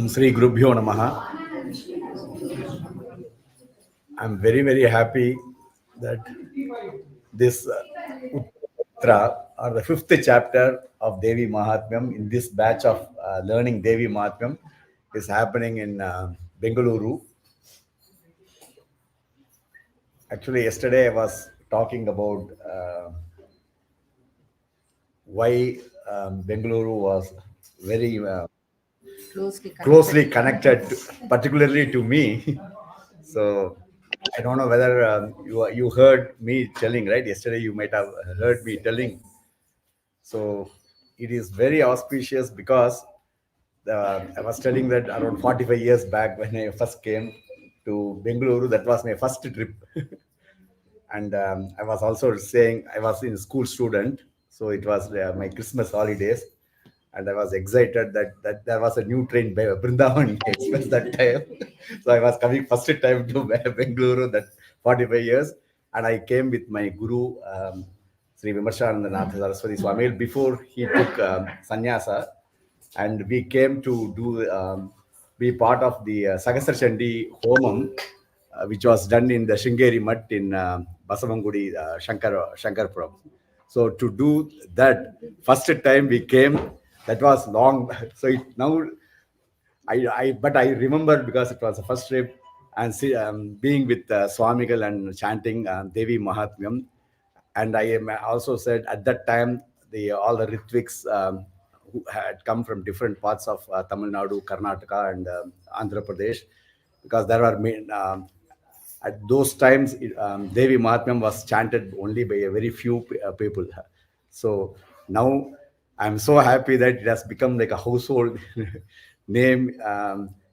Sri Gurubhyo Namaha. I'm very, very happy that this Uttara, or the fifth chapter of Devi Mahatmyam, in this batch of learning Devi Mahatmyam, is happening in Bengaluru. Actually, yesterday I was talking about why Bengaluru was very closely connected, particularly to me. So I don't know whether you heard me telling, right? Yesterday you might have heard me telling. So it is very auspicious because I was telling that around 45 years back when I first came to Bengaluru, that was my first trip. And I was also saying I was in school student, so it was my Christmas holidays, and I was excited that there was a new train by Brindavan Express that time. So I was coming first time to Bengaluru that 45 years, and I came with my guru Sri Vimarshananda Saraswathi Swamigal before he took sannyasa, and we came to do be part of the Sahasra Chandi Homam, which was done in the Shringeri Mutt in Basavangudi, Shankarpuram. So to do that, first time we came, that was long. So now, but I remember because it was the first trip, and being with Swamigal and chanting Devi Mahatmyam. And I am also said at that time, all the Ritviks who had come from different parts of Tamil Nadu, Karnataka, and Andhra Pradesh, because there were at those times, Devi Mahatmyam was chanted only by a very few people. So now I'm so happy that it has become like a household name.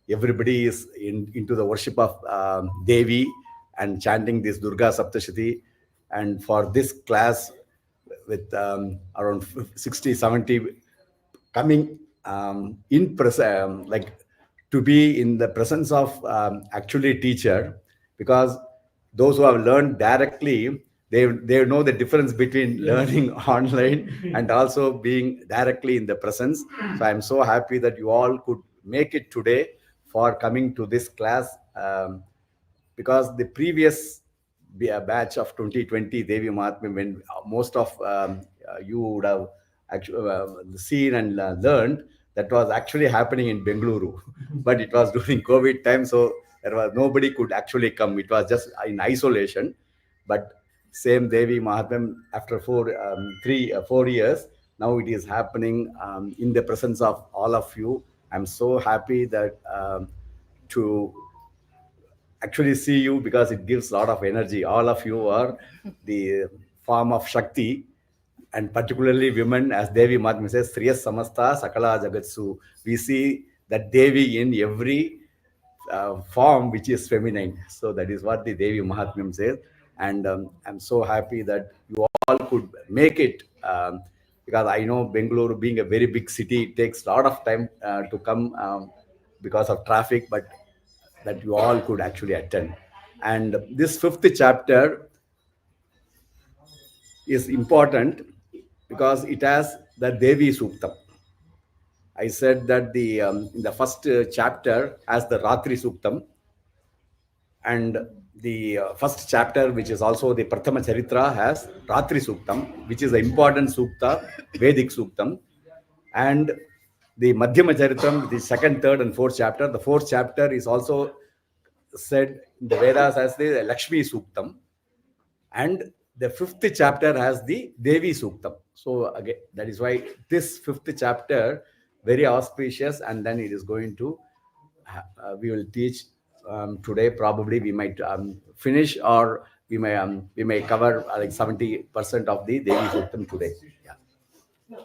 Everybody is into the worship of Devi and chanting this Durga Saptashati. And for this class, with around 60, 70 coming in like to be in the presence of actually teacher, because those who have learned directly, they know the difference between learning online and also being directly in the presence. So I'm so happy that you all could make it today for coming to this class, because the previous batch of 2020 Devi Mahatmyam, when most of you would have actually seen and learned, that was actually happening in Bengaluru. But it was during COVID time, so there was nobody could actually come. It was just in isolation. But same Devi Mahatmyam, after 4 years, now it is happening in the presence of all of you. I'm so happy that to actually see you, because it gives a lot of energy. All of you are the form of Shakti, and particularly women, as Devi Mahatmyam says, Sriya Samasta Sakala Jagatsu. We see that Devi in every form which is feminine. So that is what the Devi Mahatmyam says. And I'm so happy that you all could make it, because I know Bengaluru being a very big city, it takes a lot of time to come because of traffic, but that you all could actually attend. And this fifth chapter is important because it has the Devi Suktam. I said that in the first chapter has the Ratri Suktam, and the first chapter, which is also the Prathama Charitra, has Ratri Suktam, which is the important Sukta, Vedic Suktam. And the Madhyama Charitram, the second, third, and fourth chapter. The fourth chapter is also said in the Vedas as the Lakshmi Suktam. And the fifth chapter has the Devi Suktam. So again, that is why this fifth chapter, very auspicious, and then it is going to, we will teach today. Probably we might finish, or we may cover like 70% of the Devi Suktam today. Yeah.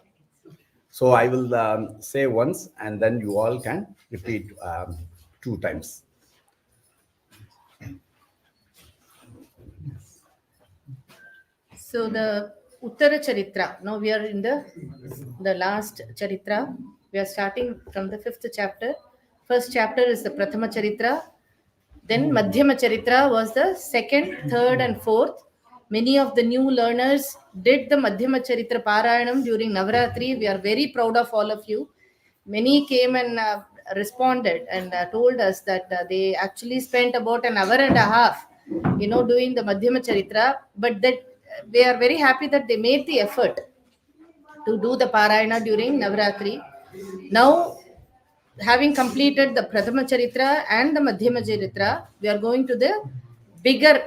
So I will say once, and then you all can repeat 2 times. So the Uttara Charitra, now we are in the last Charitra. We are starting from the 5th chapter. First chapter is the Prathama Charitra. Then Madhyama Charitra was the 2nd, 3rd, and 4th. Many of the new learners did the Madhyama Charitra Parayanam during Navaratri. We are very proud of all of you. Many came and responded and told us that they actually spent about an hour and a half, doing the Madhyama Charitra, but that they are very happy that they made the effort to do the Parayana during Navratri. Now, having completed the Prathama Charitra and the Madhyama Charitra, we are going to the bigger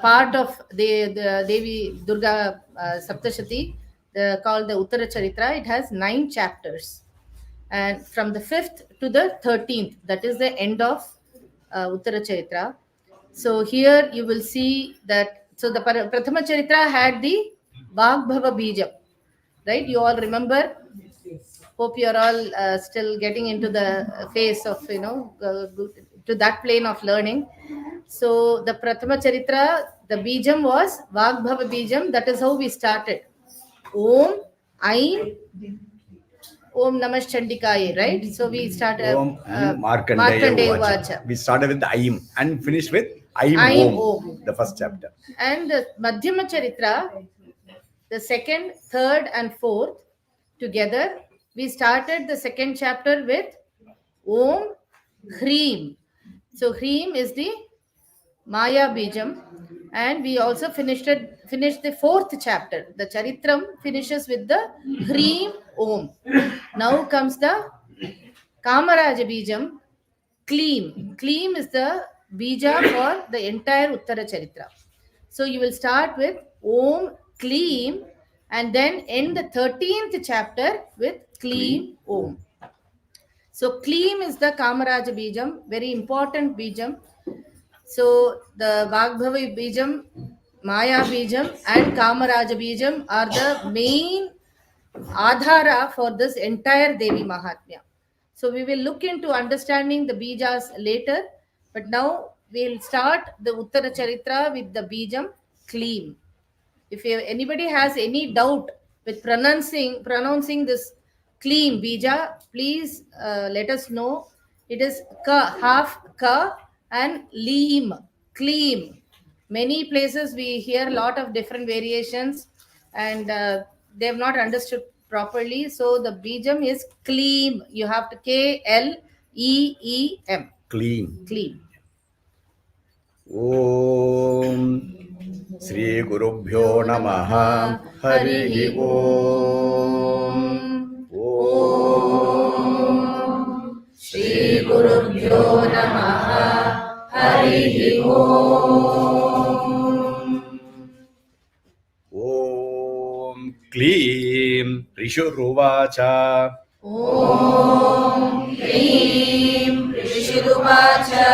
part of the Devi Durga Saptashati, called the Uttara Charitra. It has 9 chapters. And from the 5th to the 13th, that is the end of Uttara Charitra. So here you will see that, so the Prathama Charitra had the Vagbhava Bijam, right? You all remember? Hope you are all still getting into the phase of, to that plane of learning. So the Prathama Charitra, the Bijam was Vagbhava Bijam. That is how we started. Om, Aim, Om Namah Chandikaye, right? So we started Om and Markandeya Vacha. We started with the Aim and finished with Aim Om, the first chapter. And the Madhyama Charitra, the 2nd, 3rd and 4th together, we started the 2nd chapter with Om Hreem. So Hreem is the Maya Bijam, and we also finished the 4th chapter. The Charitram finishes with the Hreem Om. Now comes the Kamaraja Bijam, Kleem. Kleem is the Bija for the entire Uttara Charitra. So you will start with Om Kleem and then end the 13th chapter with Kleem Om. So Kleem is the Kamaraja Bijam, very important Bijam. So the Vagbhava Bijam, Maya Bijam and Kamaraja Bijam are the main Adhara for this entire Devi Mahatmya. So we will look into understanding the Bijas later, but now we'll start the Uttara Charitra with the Bijam Kleem. If anybody has any doubt with pronouncing this Kleem Bija, please let us know. It is Ka, half Ka and Leem, Kleem. Many places we hear a lot of different variations and they have not understood properly. So the Bijam is Kleem. You have to K-L-E-E-M. Kleem. Kleem. Om Sri Gurubhyo Namaha Harihi Om. Om Sri Gurubhyo Namaha Harihi Om. Om Kleem Rishuruvacha. Om Kleem Rishuruvacha.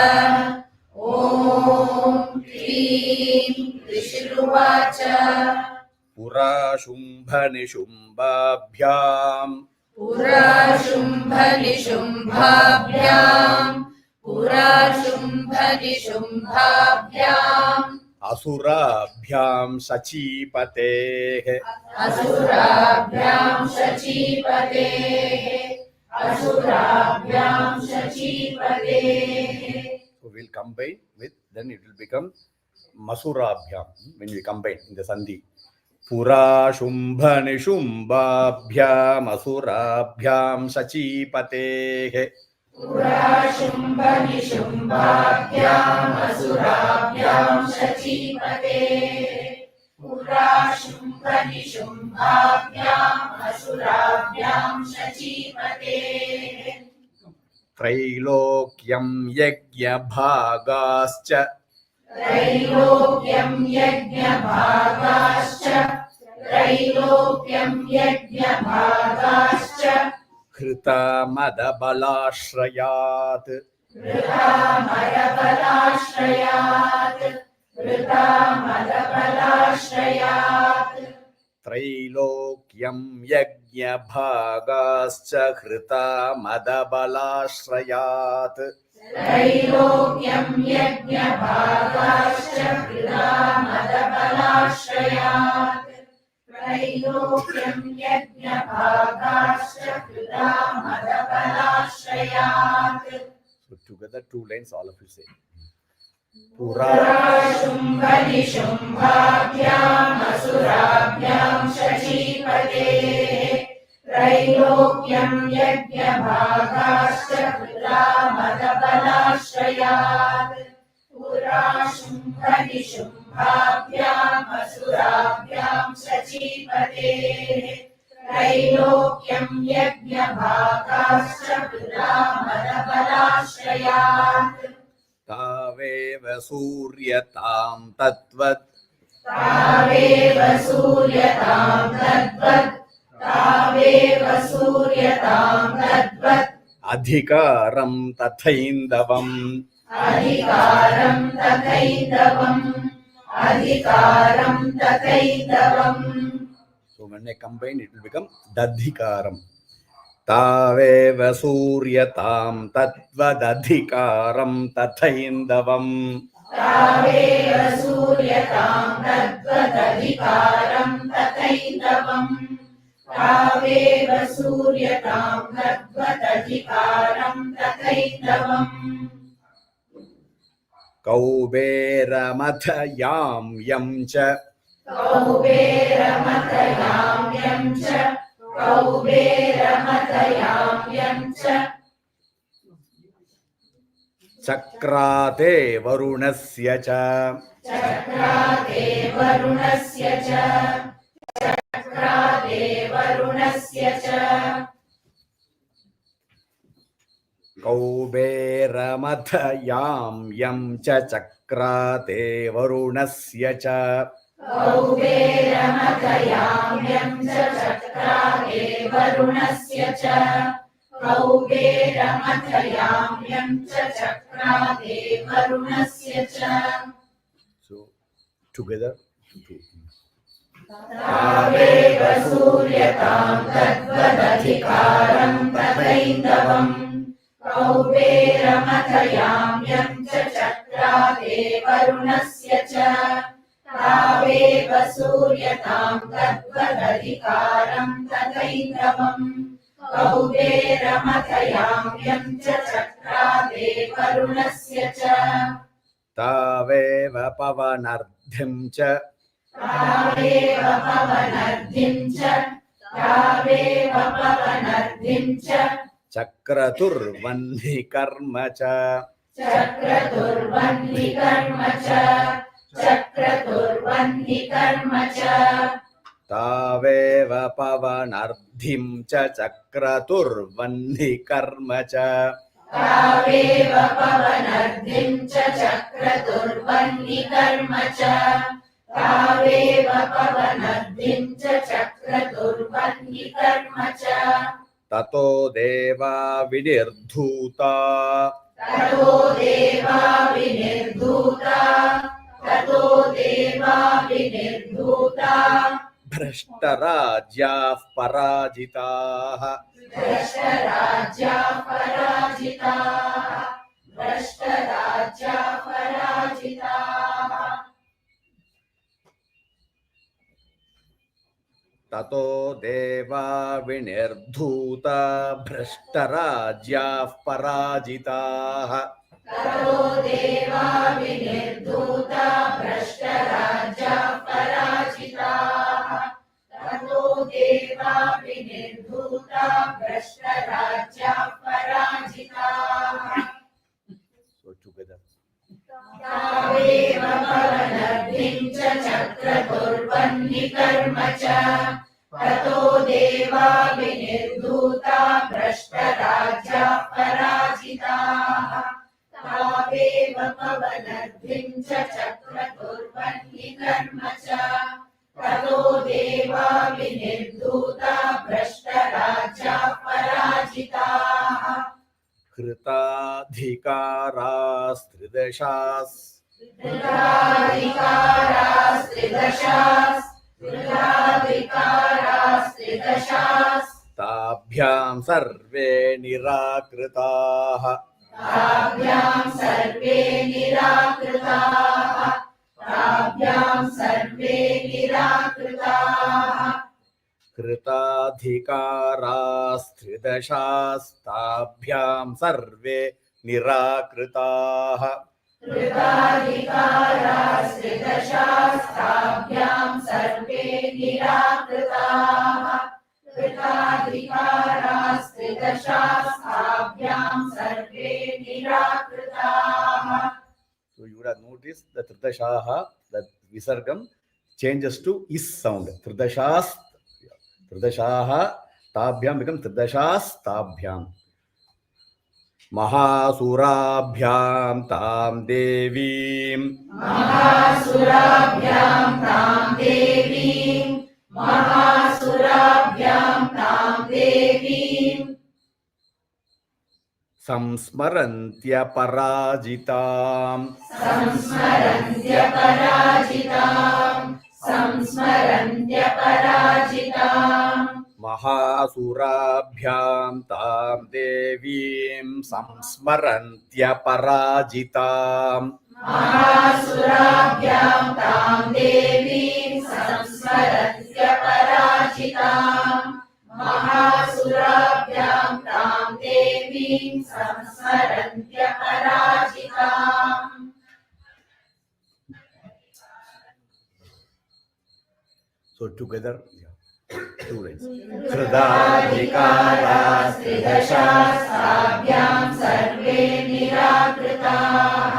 Om Kleem Rishuruvacha. Pura Shumbha Nishumbhabhyam. Pura Shumbha Nishumbhabhyam. Pura Shumbha Nishumbhabhyam. Asurabhyam Sachipate. Asurabhyam Sachipate. Asurabhyam Sachipate. So we'll combine with, then it will become Masurabhyam when we combine in the Sandhi. Pura Shumbha Nishumbhabhyam Asurabhyam Sachipate. Pura Shumbha Nishumbhabhyam Asurabhyam Sachipate. Pura Shumbha Nishumbhabhyam Asurabhyam Sachipate. Trailokyam Yajna Bhagascha. Trailokyam Yajna Bhagascha. Trailokyam Yajna Bhagascha. Krita Madabalashrayat. Krita Madabalashrayat. Krita Madabalashrayat. Trailokyam Yajna Bhagascha Krita Madabalashrayat. Trailokyam Yajna Bhagascha Krita Madabalashrayat. Trailokyam Yajna Bhagascha Krita Madabalashrayat. So together 2 lines all of you say. Pura Shumbha Nishumbhabhyam Asurabhyam Sachipate. त्रैलोक्यं यज्ञभागाश्च पुरामदबलाश्रयात् पुरा शुम्भनिशुम्भाभ्यामसुराभ्यां शचीपतेः त्रैलोक्यं यज्ञभागाश्च पुरामदबलाश्रयात् तावेव सूर्यतां तद्वत् तावेव सूर्यतां तद्वत् तावेव सूर्यतां तद्वत् अधिकारं तथैन्दवम् अधिकारं तथैन्दवम् अधिकारं तथैन्दवम्. So when I combine, it will become dadhikaram. तावेव सूर्यतां तद्वदधिकारं तथैन्दवम् तावेव सूर्यतां तद्वदधिकारं तथैन्दवम् तावेव सूर्यतां तद्वदधिकारं तथैन्दवम्. कौबेरमथ यां यं च कौबेरमथयाम्यं च कौबेरमथयाम्यं च चक्राते वरुणस्य च चक्राते वरुणस्य च चक्राते वरुणस्य च कौबेरमथ यां यं च चक्राते वरुणस्य च कौबेरमथयाम्यं च चक्राते वरुणस्य च कौबेरमथयाम्यं च चक्राते वरुणस्य च. So together. तावेव सूर्यतां तद्वदधिकारं तथैन्दवम् कौबेरमथयाम्यं च चक्राते वरुणस्य च तावेव सूर्यतां तद्वदधिकारं तथैन्दवम् कौबेरमथयाम्यं च चक्राते वरुणस्य च तावेव पवनर्धिं च तावेव पवनर्धिं च तावेव पवनर्धिं च चक्रतुर्वह्निकर्म च चक्रतुर्वह्निकर्म च चक्रतुर्वह्निकर्म च तावेव पवनर्धिं च चक्रतुर्वह्निकर्म च तावेव पवनर्धिं च चक्रतुर्वह्निकर्म च तावेव पवनर्धिं च चक्रतुर्वह्निकर्म च ततो देवा विनिर्धूता ततो देवा विनिर्धूता ततो देवा विनिर्धूता भ्रष्टराज्याः पराजिताः भ्रष्टराज्याः पराजिताः भ्रष्टराज्याः पराजिताः ततो देवा विनिर्धूता भ्रष्टराज्याः पराजिताः ततो देवा विनिर्धूता भ्रष्टराज्याः पराजिताः ततो देवा विनिर्धूता भ्रष्टराज्याः पराजिताः. So together. तावेव पवनर्धिं च चक्रतुर्वह्निकर्म च ततो देवा विनिर्धूता भ्रष्टराज्याः पराजिताः तावेव पवनर्धिं च चक्रतुर्वह्निकर्म च ततो देवा विनिर्धूता भ्रष्टराज्याः पराजिताः. कृताधिकारास्त्रिदशास् ताभ्यां सर्वे निराकृताः ताभ्यां सर्वे निराकृताः ताभ्यां सर्वे निराकृताः कृताधिकारास्त्रिदशास्ताभ्यां सर्वे निराकृताः कृताधिकारास्त्रिदशास्ताभ्यां सर्वे निराकृताः कृताधिकारास्त्रिदशास्ताभ्यां सर्वे निराकृताः. So you would have noticed the Tridashaha, that Visargam changes to is sound. Tridashaha, Tabhyam becomes Tridashas Tabhyam. Mahasurabhyam Tam Devim. Mahasurabhyam tam devim. Mahasurabhyam tam devim. Samsmarantya Parajitam. Samsmarantya parajitam. Samsmarantya parajitam. Mahasurabhyam Tam Devim. Samsmarantya Parajitam. Mahasurabhyam tam devim. Samsmarantya parajitam. Mahasurabhyam tam devim. Samsmarantya parajitam. So together, two lines. Kridadhikaras-tridashastabhyam sarve nirakritaः.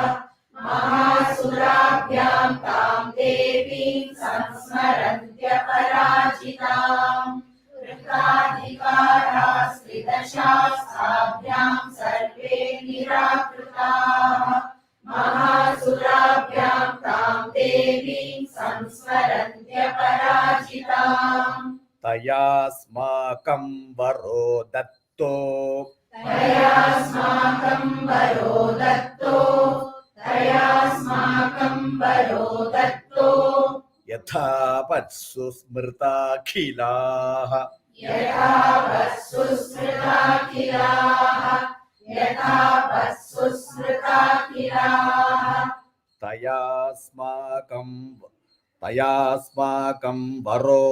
Mahasurabhyam tam devim samsmarantya parajitam. Kridadhikaras-tridashastabhyam sarve nirakritaः. Mahasurabhyam tam devim samsmarantya parajitam. Tayasmakam Varodatto. Tayasmakam varodatto. Tayasmakam varodatto. Yathavatsu smritakhilaha. Yathavassusmritakilaः. Yathavassusmritakilaः. Tayasmakam Varo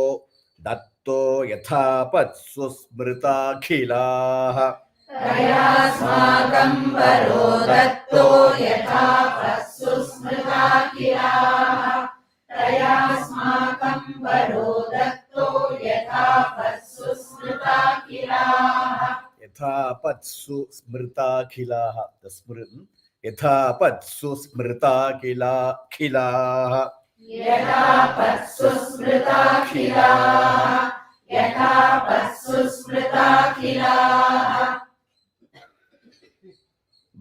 Datto Yathavatsu smritakhilaha. Tayasmakam varodatto yathavassusmritakilaः. Tayasmakam varodatto yathavassusmritakilaः. Yathavatsu smritakhilaha. The smrit. Yathavatsu smritakhilaha. Yathavassusmritakilaः. Yathavassusmritakilaः.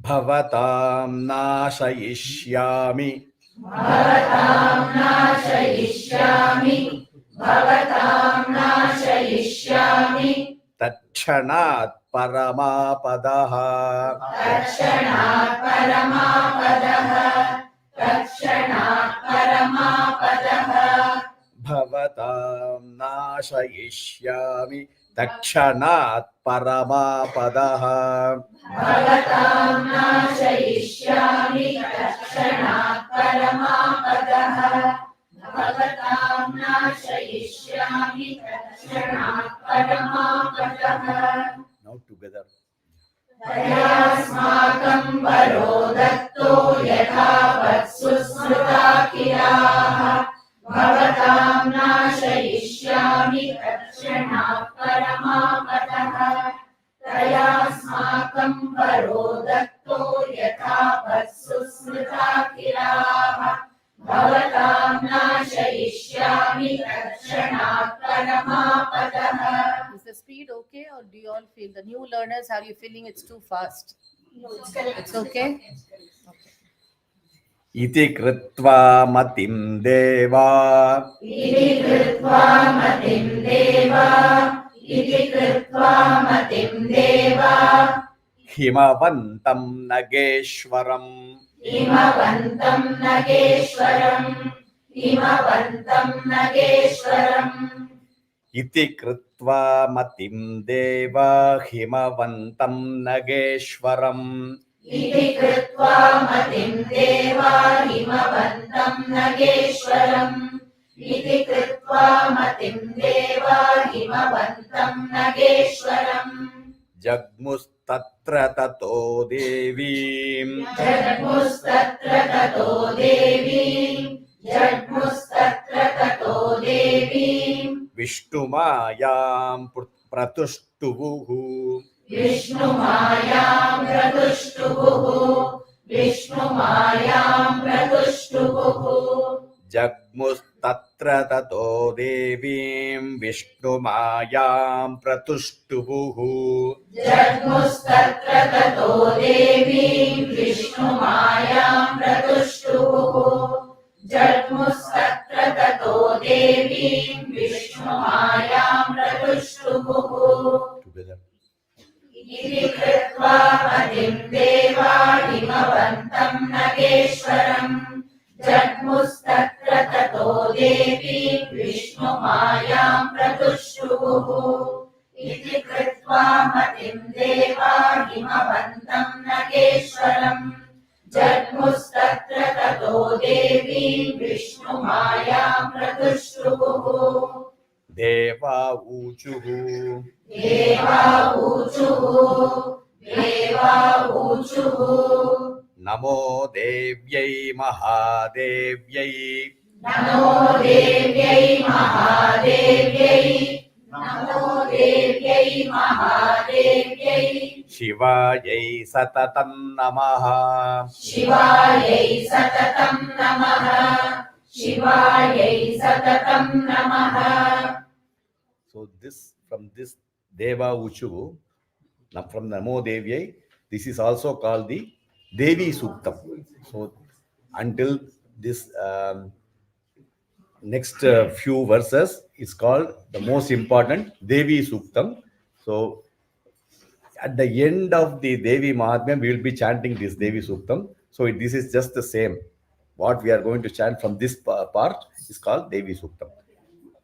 Bhavatam nashayishyami. Bhavatam nashayishyami. Bhavatam nashayishyami. Takshanat paramapadaha. Takshanat paramapadaha. Takshanat paramapadaha. Bhavatam nashayishyami. Takshanat paramapadaha. Bhavatam nashayishyami. Takshanat paramapadaha. Bhavatam nashayishyami. Takshanat paramapadaha. Now together. Tayasmakam varodatto yathavatsusmritakilaः. Bhavatam nashayishyami. Takshanat paramapadaha. Tayasmakam varodatto yathavatsusmritakilaः. Bhavatam nashayishyami. Takshanat paramapadaha. Is the speed okay, or do you all feel, the new learners, are you feeling it's too fast? No, it's correct. It's okay? Iti kritva matim deva. Iti kritva matim deva. Iti kritva matim deva. Himavantam nageshwaram. Himavantam nageshwaram. Himavantam nageshwaram. Iti kritva matim deva. Himavantam nageshwaram. Iti kritva matim deva. Himavantam nageshwaram. Iti kritva matim deva. Himavantam nageshwaram. Jagmustatra tato devim. Jagmustatra tato devim. Jagmustatra tato devim. Vishnumayam pratushtuvuhu. Vishnu Mayam Pratushtuvuhu. Vishnu Mayam Pratushtuvuhu. Jagmus tatra tato devim Vishnu Mayam pratushtuvuhu. Jagmustatra tato devim Vishnu Mayam Pratushtuvuhu. Jagmustatra tato devim Vishnu Mayam Pratushtuvuhu. Together. Iti krutva patim deva himavantam nageshwaram. Jagmustatra tato devim Vishnu Mayam Pratushtuvuhu. Iti krutva matim deva himavantam nageshwaram. Jagmustatra tato devim Vishnu Mayam Pratushtuvuhu. Deva uchuhu. Deva uchuhu. Deva uchuhu. Namo Devyai Mahadevyai. Namo Devyai Mahadevyai. Namo Devyai Mahadevyai. Shivayai Satatam Namaha. Shivayai Satatam Namaha. Shivayai Satatam Namaha. So from this Deva Uchuhu, from Namo Devyai, this is also called the Devi Suktam. So until this next few verses is called the most important Devi Suktam. So at the end of the Devi Mahatmyam, we will be chanting this Devi Suktam. So this is just the same. What we are going to chant from this part is called Devi Suktam.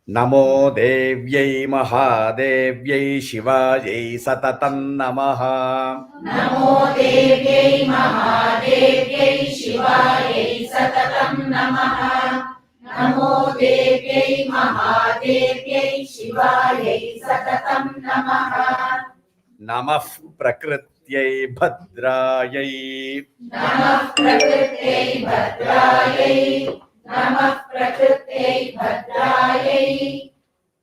Namo Devyai Mahadevyai Shivayai Satatam Namaha. Namo Devyai Mahadevyai Shivayai Satatam Namaha. Namo Devyai Mahadevyai Shivayai Satatam Namaha. Namah Prakrityai Bhadrayai. Namah Prakrityai Bhadrayai. Namah Prakrityai Bhadrayai.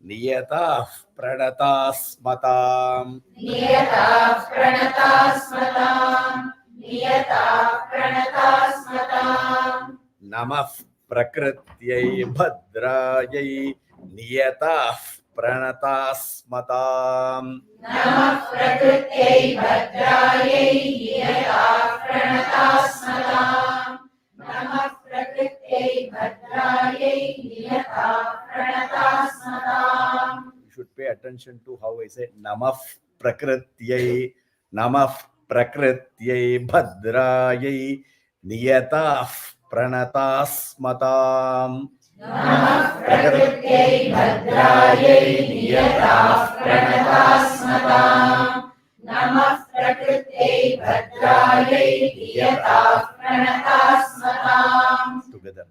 Niyatah Pranatasmatam. Niyatah Pranatasmatam. Niyatah Pranatasmatam. Namah Prakrityai Bhadrayai. Niyatah Pranatasmatam. Namah Prakrityai Bhadrayai. Niyatah Pranatasmatam. Namah Prakrityai Bhadrayai. Niyatah Pranatasmatam. You should pay attention to how I say Namah Prakrityai. Namah Prakrityai Bhadrayai. Niyatah Pranatasmatam. Namah Prakrityai Bhadrayai. Niyatah Pranatasmatam. Namah Prakrityai Bhadrayai. Niyatah Pranatasmatam. Together.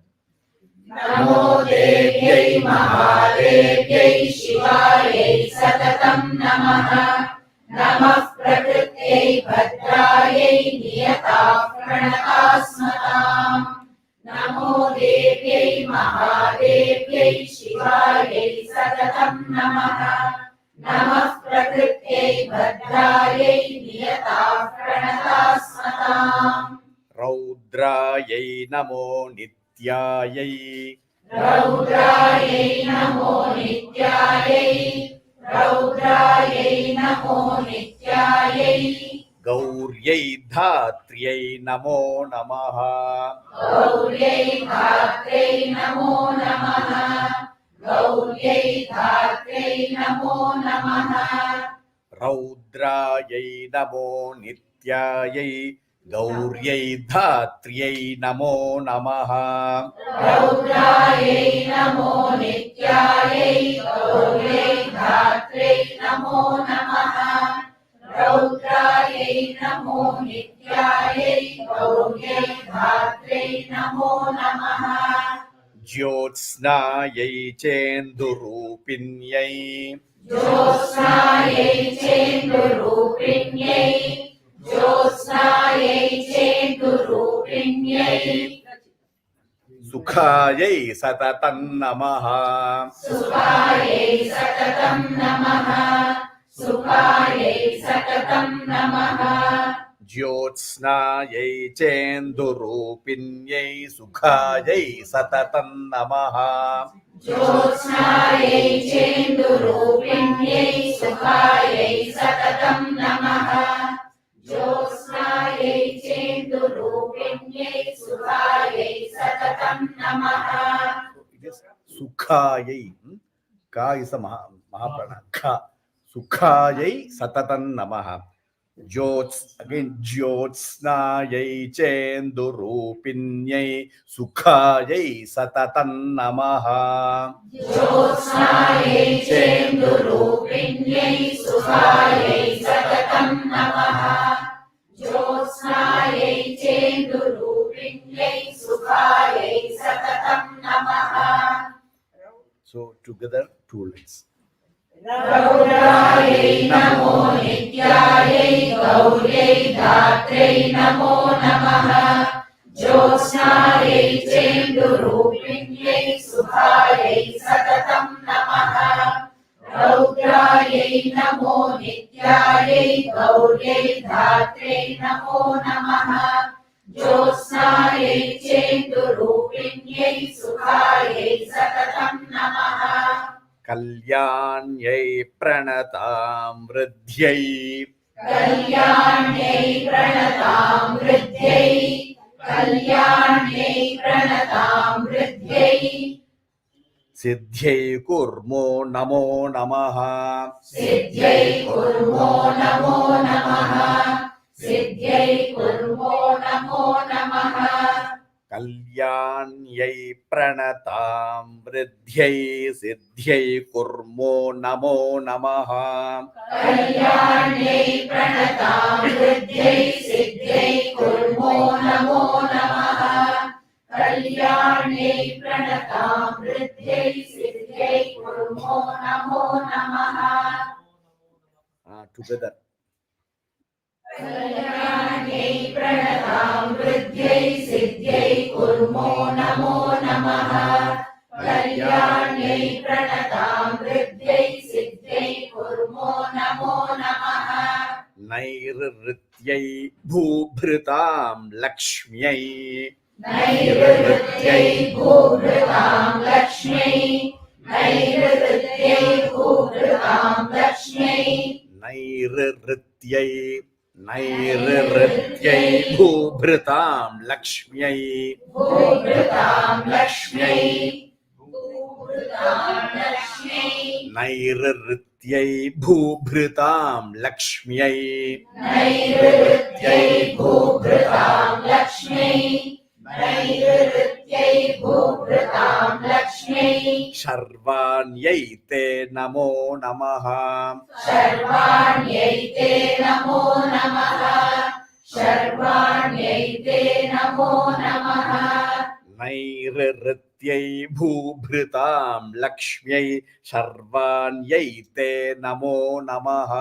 Namo Devyai Mahadevyai Shivayai Satatam Namaha. Namah Prakrityai Bhadrayai. Niyatah Pranatasmatam. Namo Devyai Mahadevyai Shivayai Satatam Namaha. Namah Prakrityai Bhadrayai. Niyatah Pranatasmatam. Raudrayai Namo Nityayai. Raudrayai Namo Nityayai. Raudrayai Namo Nityayai. Gauryai Dhatriyai Namo Namaha. Gauryai Dhatrei Namo Namaha. Gauryai Dhatrei Namo Namaha. Raudrayai Namo Nityayai. Gauryai Dhatriyai Namo Namaha. Raudrayai Namo Nityayai. Gauryai Dhatrei Namo Namaha. Raudrayai Namo Nityayai. Gauryai Dhatrei Namo Namaha. Jyotsnayai Chendurupinyai. Jyotsnayai Chendurupinyai. Jyotsnayai Chendurupinyai. Sukhayai Satatam Namaha. Sukayai Satatam Namaha. सुखायै सततं नमः ज्योत्स्नायै चेन्दुरूपिण्यै सुखायै सततं नमः ज्योत्स्नायै चेन्दुरूपिण्यै सुखायै सततं नमः ज्योत्स्नायै चेन्दुरूपिण्यै सुखायै सततं नमः सुखायै ka is a mahaprana ka sukhayai satatan namaha Jyots again Jyotsnayai chendurupinyai sukhayai satatan namaha ज्योत्स्नायै चेन्दुरूपिण्यै सुखायै सततं नमः ज्योत्स्नायै चेन्दुरूपिण्यै सुखायै सततं नमः So together two lines. रौद्रायै नमो नित्यायै गौर्यै धात्र्यै नमो नमः ज्योत्स्नायै चेन्दुरूपिण्यै सुखायै सततं नमः रौद्रायै नमो नित्यायै गौर्यै धात्र्यै नमो नमः ज्योत्स्नायै चेन्दुरूपिण्यै सुखायै सततं नमः Kalyanyai pranatam vridhyai कल्याण्यै प्रणतां वृद्ध्यै कल्याण्यै प्रणतां वृद्ध्यै सिद्ध्यै कुर्मो नमो नमः सिद्ध्यै कुर्मो नमो नमः सिद्ध्यै कुर्मो नमो नमः कल्याण्यै प्रणतां वृद्ध्यै सिद्ध्यै कुर्मो नमो नमः कल्याण्यै प्रणतां वृद्ध्यै सिद्ध्यै कुर्मो नमो नमः कल्याण्यै प्रणतां वृद्ध्यै सिद्ध्यै कुर्मो नमो नमः Together. कल्याण्यै प्रणतां वृद्ध्यै सिद्ध्यै कुर्मो नमो नमः कल्याण्यै प्रणतां वृद्ध्यै सिद्ध्यै कुर्मो नमो नमः नैरृत्यै भूभृतां लक्ष्म्यै नैरृत्यै भूभृतां लक्ष्म्यै नैरृत्यै भूभृतां लक्ष्म्यै नैरृत्यै नैरृत्यै भूभृतां लक्ष्म्यै भूभृतां लक्ष्म्यै भूभृतां लक्ष्म्यै नैरृत्यै भूभृतां लक्ष्म्यै नैरृत्यै भूभृतां लक्ष्म्यै नैरृत्यै भूभृतां लक्ष्म्यै शर्वाण्यै ते नमो नमः शर्वाण्यै ते नमो नमः शर्वाण्यै ते नमो नमः नैरृत्यै भूभृतां लक्ष्म्यै शर्वाण्यै ते नमो नमः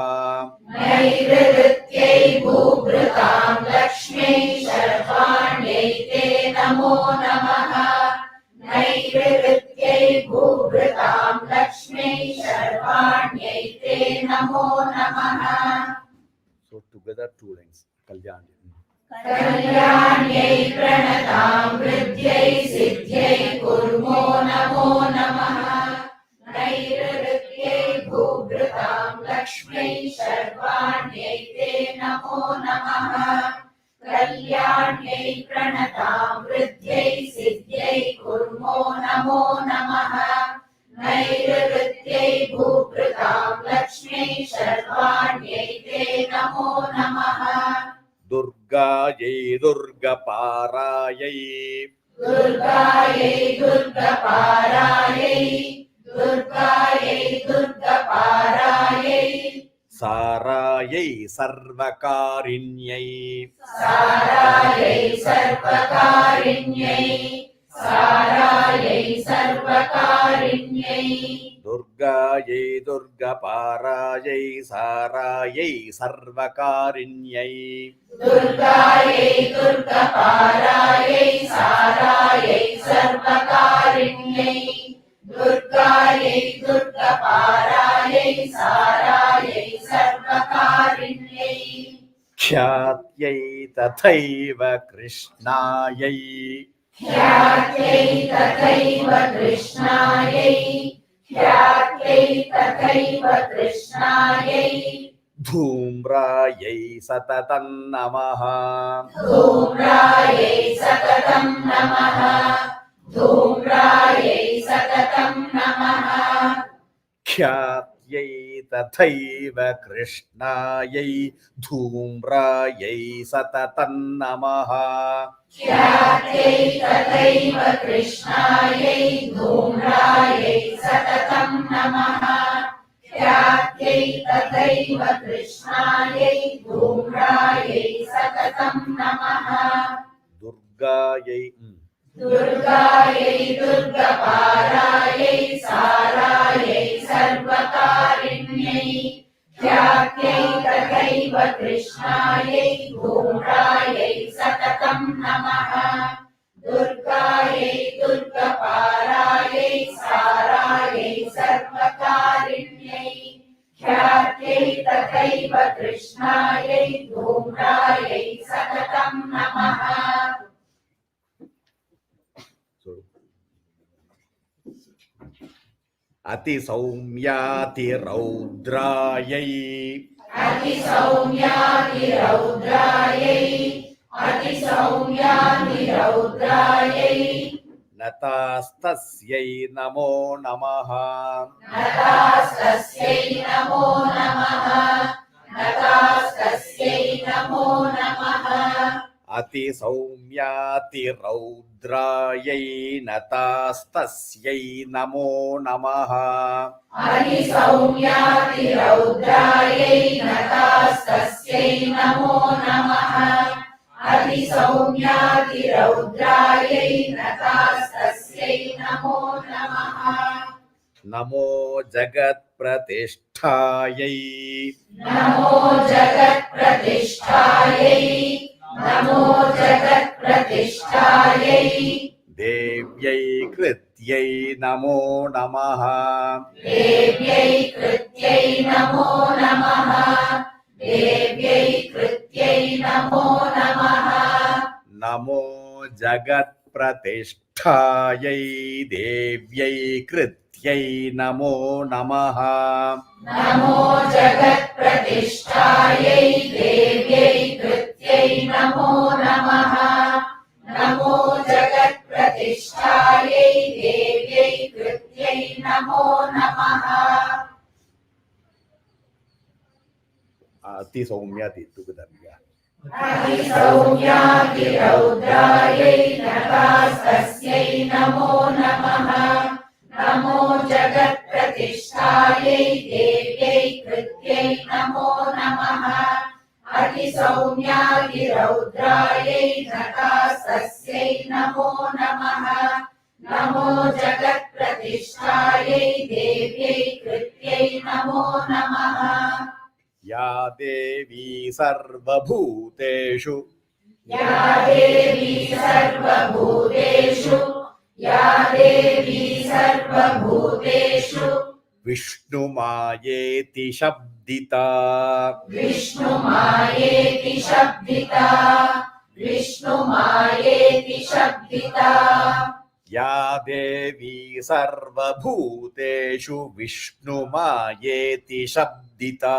नैरृत्यै भूभृतां लक्ष्म्यै शर्वाण्यै ते नमो नमः नैरृत्यै भूभृतां लक्ष्म्यै शर्वाण्यै ते नमो नमः So together two lines. Kalyani. कल्याण्यै प्रणतां वृद्ध्यै सिद्ध्यै कुर्मो नमो नमः नैरृत्यै भूभृतां लक्ष्म्यै शर्वाण्यै ते नमो नमः कल्याण्यै प्रणतां वृद्ध्यै सिद्ध्यै कुर्मो नमो नमः नैरृत्यै भूभृतां लक्ष्म्यै शर्वाण्यै ते नमो नमः दुर्गायै दुर्गपारायै दुर्गायै दुर्गपारायै दुर्गायै दुर्गपारायै सारायै सर्वकारिण्यै सारायै सर्वकारिण्यै सारायै सर्वकारिण्यै दुर्गायै दुर्गपारायै सारायै सर्वकारिण्यै दुर्गायै दुर्गपारायै सारायै सर्वकारिण्यै दुर्गायै दुर्गपारायै सारायै सर्वकारिण्यै ख्यात्यै तथैव कृष्णायै ख्यात्यै तथैव कृष्णायै ख्यात्यै तथैव कृष्णायै धूम्रायै सततं नमः धूम्रायै सततं नमः धूम्रायै सततं नमः ख्यात्यै तथैव कृष्णायै धूम्रायै सततं नमः ख्यात्यै तथैव कृष्णायै धूम्रायै सततं नमः ख्यात्यै तथैव कृष्णायै धूम्रायै सततं नमः दुर्गायै दुर्गायै दुर्गपारायै सारायै सर्वकारिण्यै ख्यात्यै तथैव कृष्णायै धूम्रायै सततं नमः दुर्गायै दुर्गपारायै सारायै सर्वकारिण्यै ख्यात्यै तथैव कृष्णायै धूम्रायै सततं नमः अतिसौम्यातिरौद्रायै अतिसौम्यातिरौद्रायै अतिसौम्यातिरौद्रायै नतास्तस्यै नमो नमः नतास्तस्यै नमो नमः नतास्तस्यै नमो नमः अतिसौम्यातिरौद्रायै नतास्तस्यै नमो नमः अतिसौम्यातिरौद्रायै नतास्तस्यै नमो नमः अतिसौम्यातिरौद्रायै नतास्तस्यै नमो नमः नमो जगत्प्रतिष्ठायै नमो जगत्प्रतिष्ठायै नमो जगत्प्रतिष्ठायै देव्यै कृत्यै नमो नमः देव्यै कृत्यै नमो नमः देव्यै कृत्यै नमो नमः नमो जगत्प्रतिष्ठायै देव्यै कृत्यै नमो नमः नमो जगत्प्रतिष्ठायै देव्यै कृत्यै नमो नमः नमो जगत्प्रतिष्ठायै देव्यै कृत्यै नमो नमः अतिसौम्याति together. अतिसौम्यातिरौद्रायै नतास्तस्यै नमो नमः नमो जगत्प्रतिष्ठायै देव्यै कृत्यै नमो नमः अतिसौम्यातिरौद्रायै नतास्तस्यै नमो नमः नमो जगत्प्रतिष्ठायै देव्यै कृत्यै नमो नमः या देवी सर्वभूतेषु या देवी सर्वभूतेषु या देवी सर्वभूतेषु विष्णुमायेति शब्दिता विष्णुमायेति शब्दिता विष्णुमायेति शब्दिता या देवी सर्वभूतेषु विष्णुमायेति शब्दिता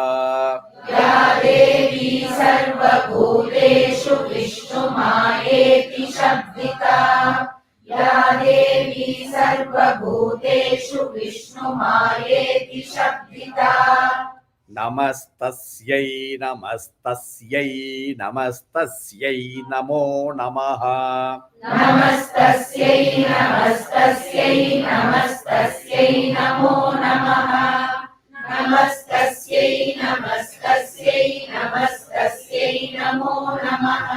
या देवी सर्वभूतेषु विष्णुमायेति शब्दिता या देवी सर्वभूतेषु विष्णुमायेति शब्दिता नमस्तस्यै नमस्तस्यै नमस्तस्यै नमो नमः नमस्तस्यै नमस्तस्यै नमस्तस्यै नमो नमः नमस्तस्यै नमस्तस्यै नमस्तस्यै नमो नमः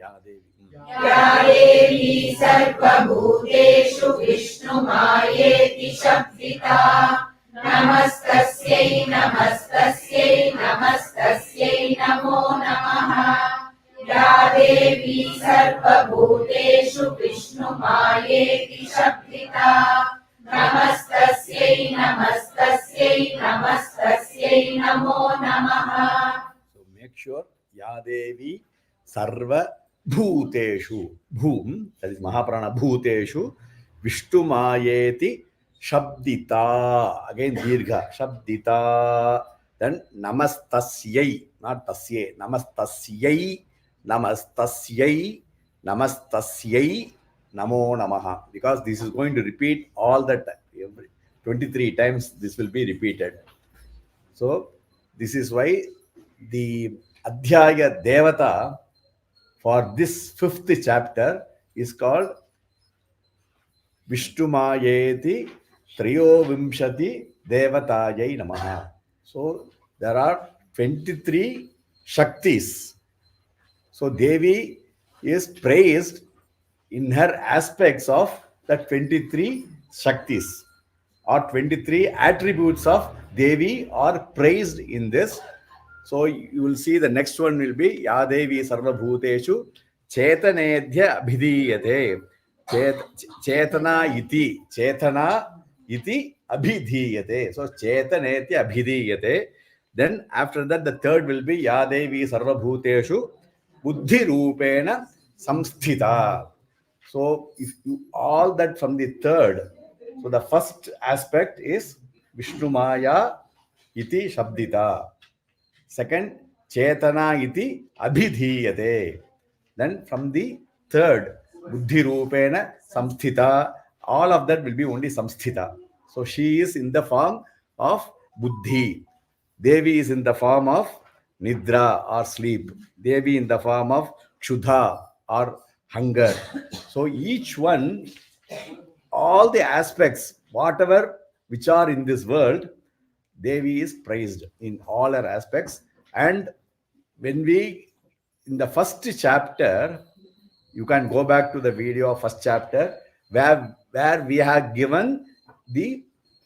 या देवी या देवी सर्वभूतेषु विष्णुमायेति शब्दिता नमस्तस्यै नमस्तस्यै नमस्तस्यै नमो नमः या देवी सर्वभूतेषु विष्णुमायेति शब्दिता Namastasyai, namastasyai, namastasyai, namo namaha. So make sure Yadevi Sarva Bhuteshu Bhum, that is Mahaprana Bhuteshu Vishtu Mayeti Shabdita. Again Dirgha Shabdita. Then Namastasyai, not Tasye, Namastasyai, Namastasyai, Namastasyai, Namo Namaha. Because this is going to repeat all the time. 23 times this will be repeated. So this is why the Adhyaya Devata for this 5th chapter is called Vishtumayeti Triyovimshati Devatayai Namaha. So there are 23 Shaktis. So Devi is praised in her aspects of the 23 Shaktis, or 23 attributes of Devi are praised in this. So you will see the next one will be Ya Devi Sarva Bhuteshu Chetanedhya Abhidhiyate. Chetana iti Abhidhiyate. So Chetanedhya Abhidhiyate. Then after that, the third will be Ya Devi Sarva Bhuteshu Buddhi Rupena Samsthita. So if you all that from the third, so the first aspect is Vishnumaya iti Shabdita. Second, Chetana iti Abhidhiyate. Then from the third, Buddhi Rupena Samsthita. All of that will be only Samsthita. So she is in the form of Buddhi. Devi is in the form of Nidra or sleep. Devi in the form of Kshuddha or hunger. So each one, all the aspects, whatever which are in this world, Devi is praised in all her aspects. And when we, in the first chapter, you can go back to the video of first chapter, where we have given the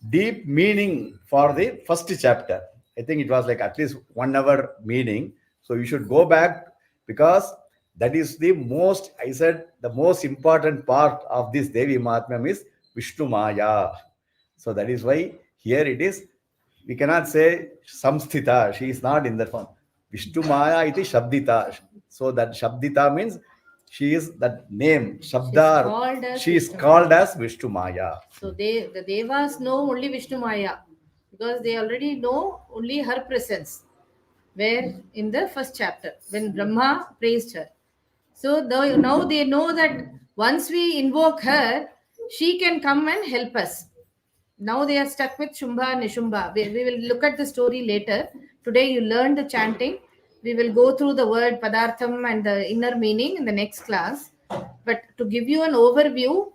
deep meaning for the first chapter. I think it was like at least 1 hour meaning. So you should go back, because that is the most, I said, the most important part of this Devi Mahatmyam is Vishnu Maya. So that is why here it is, we cannot say Samsthita, she is not in that form. Vishnu Maya iti Shabdita. So that Shabdita means she is that name, Shabda, she is called as Vishnu Maya. So the Devas know only Vishnu Maya, because they already know only her presence. Where in the first chapter, when Brahma praised her. So now they know that once we invoke her, she can come and help us. Now they are stuck with Shumbha and Nishumba. We will look at the story later. Today you learned the chanting. We will go through the word Padartham and the inner meaning in the next class. But to give you an overview,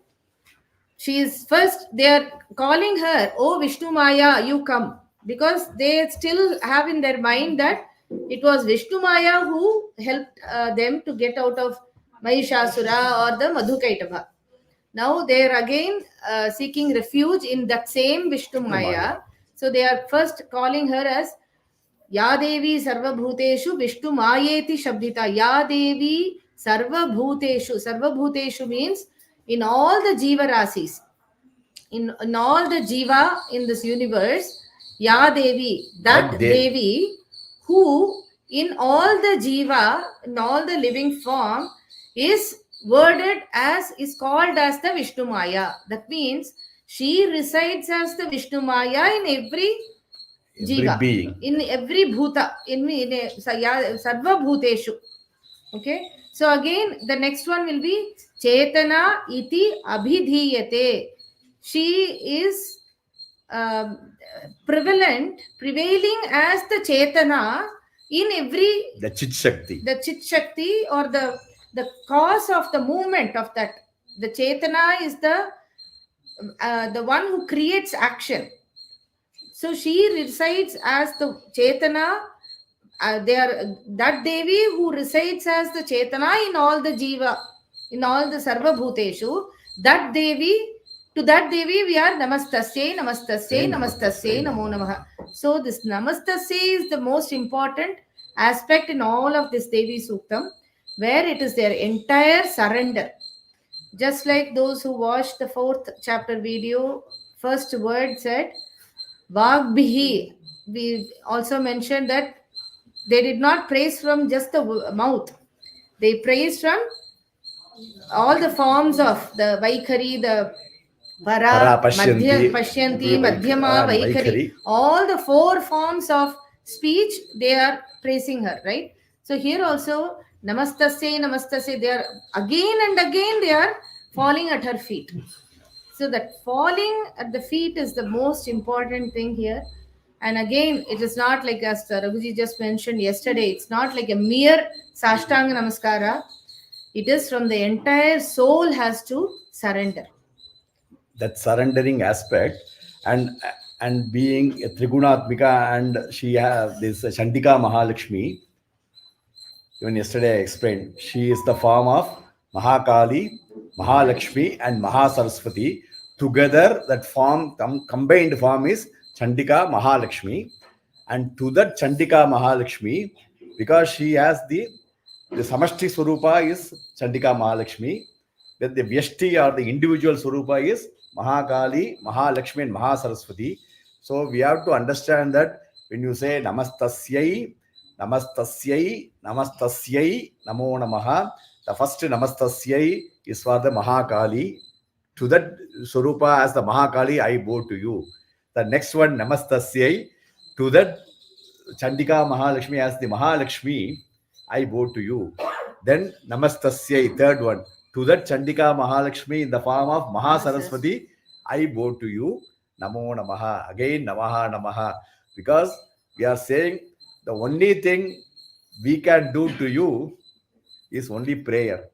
she is first, they are calling her, oh Vishnu Maya, you come. Because they still have in their mind that it was Vishnu Maya who helped them to get out of Mahishasura or the Madhukaitava. Now they are again seeking refuge in that same Vishnu Maya. So they are first calling her as Ya Devi Sarva Bhuteshu Vishnu Mayeti Shabdita. Ya Devi Sarva Bhuteshu. Sarva Bhuteshu means in all the Jiva Rasis, in all the Jiva in this universe, Ya Devi, that Devi who in all the Jiva, in all the living form is worded as, is called as the Vishnu Maya. That means she resides as the Vishnu Maya in every Jiva, being, in every Bhuta, in Sarva Bhuteshu. Okay. So again, the next one will be Chetana iti Abhidhiyate. She is prevailing as the Chetana in every, the Chit Shakti, or the cause of the movement of that. The Chetana is the one who creates action. So she resides as the Chetana. That Devi who resides as the Chetana in all the Jiva, in all the Sarva Bhuteshu, that Devi, to that Devi we are Namastasye, Namastasye, Namastasye, Namo Namaha. So this Namastasye is the most important aspect in all of this Devi Suktam, where it is their entire surrender. Just like those who watched the 4th chapter video first word said Vagbhihi. We also mentioned that they did not praise from just the mouth. They praised from all the forms of the Vaikari, the Para, Para Pashyanti, Pashyanti, Vaikari, Madhyama, and Vaikari. Vaikari. All the 4 forms of speech, they are praising her, right? So here also, Namastasya, Namastasya, they are again and again, they are falling at her feet. So that falling at the feet is the most important thing here. And again, it is not like, as Raghuji just mentioned yesterday, it's not like a mere Sashtanga Namaskara. It is from the entire soul has to surrender. That surrendering aspect, and being a Trigunatmika, and she has this Chandika Mahalakshmi. Even yesterday I explained, she is the form of Mahakali, Mahalakshmi, and Mahasaraswati. Together, that form, combined form is Chandika Mahalakshmi. And to that Chandika Mahalakshmi, because she has the Samashti Swarupa is Chandika Mahalakshmi, then the Vyashti or the individual Swarupa is Mahakali, Mahalakshmi, and Mahasaraswati. So we have to understand that when you say Namastasyai, Namastasyai, Namastasyai, Namo Namaha, the first Namastasyai is for the Mahakali. To that Swarupa as the Mahakali, I bow to you. The next one, Namastasyai, to that Chandika Mahalakshmi as the Mahalakshmi, I bow to you. Then Namastasyai, third one, to that Chandika Mahalakshmi in the form of Mahasaraswati, I bow to you. Namo Namaha. Again, Namaha Namaha. Because we are saying the only thing we can do to you is only prayer.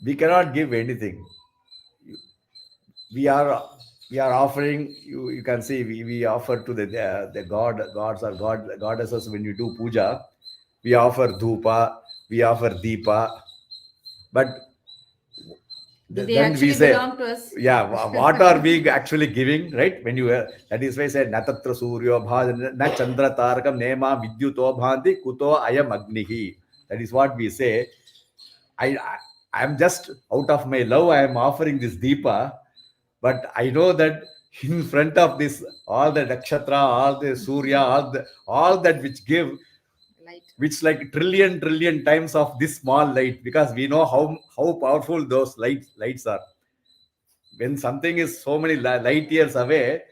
We cannot give anything. We are offering, you can see, we offer to the gods or goddesses. When you do puja, we offer dhupa, we offer deepa, but then we say, belong to us. Yeah, what are we actually giving, right? When you that is why I said Natatra Suryo Bhajan Na Chandra Tarakam Nema Vidyuto Bhanti Kuto Ayam Agnihi. That is what we say. I am just out of my love, I am offering this deepa, but I know that in front of this, all the nakshatra, all the surya, all that which give Light. Which like trillion times of this small light, because we know how powerful those lights are. When something is so many light years away,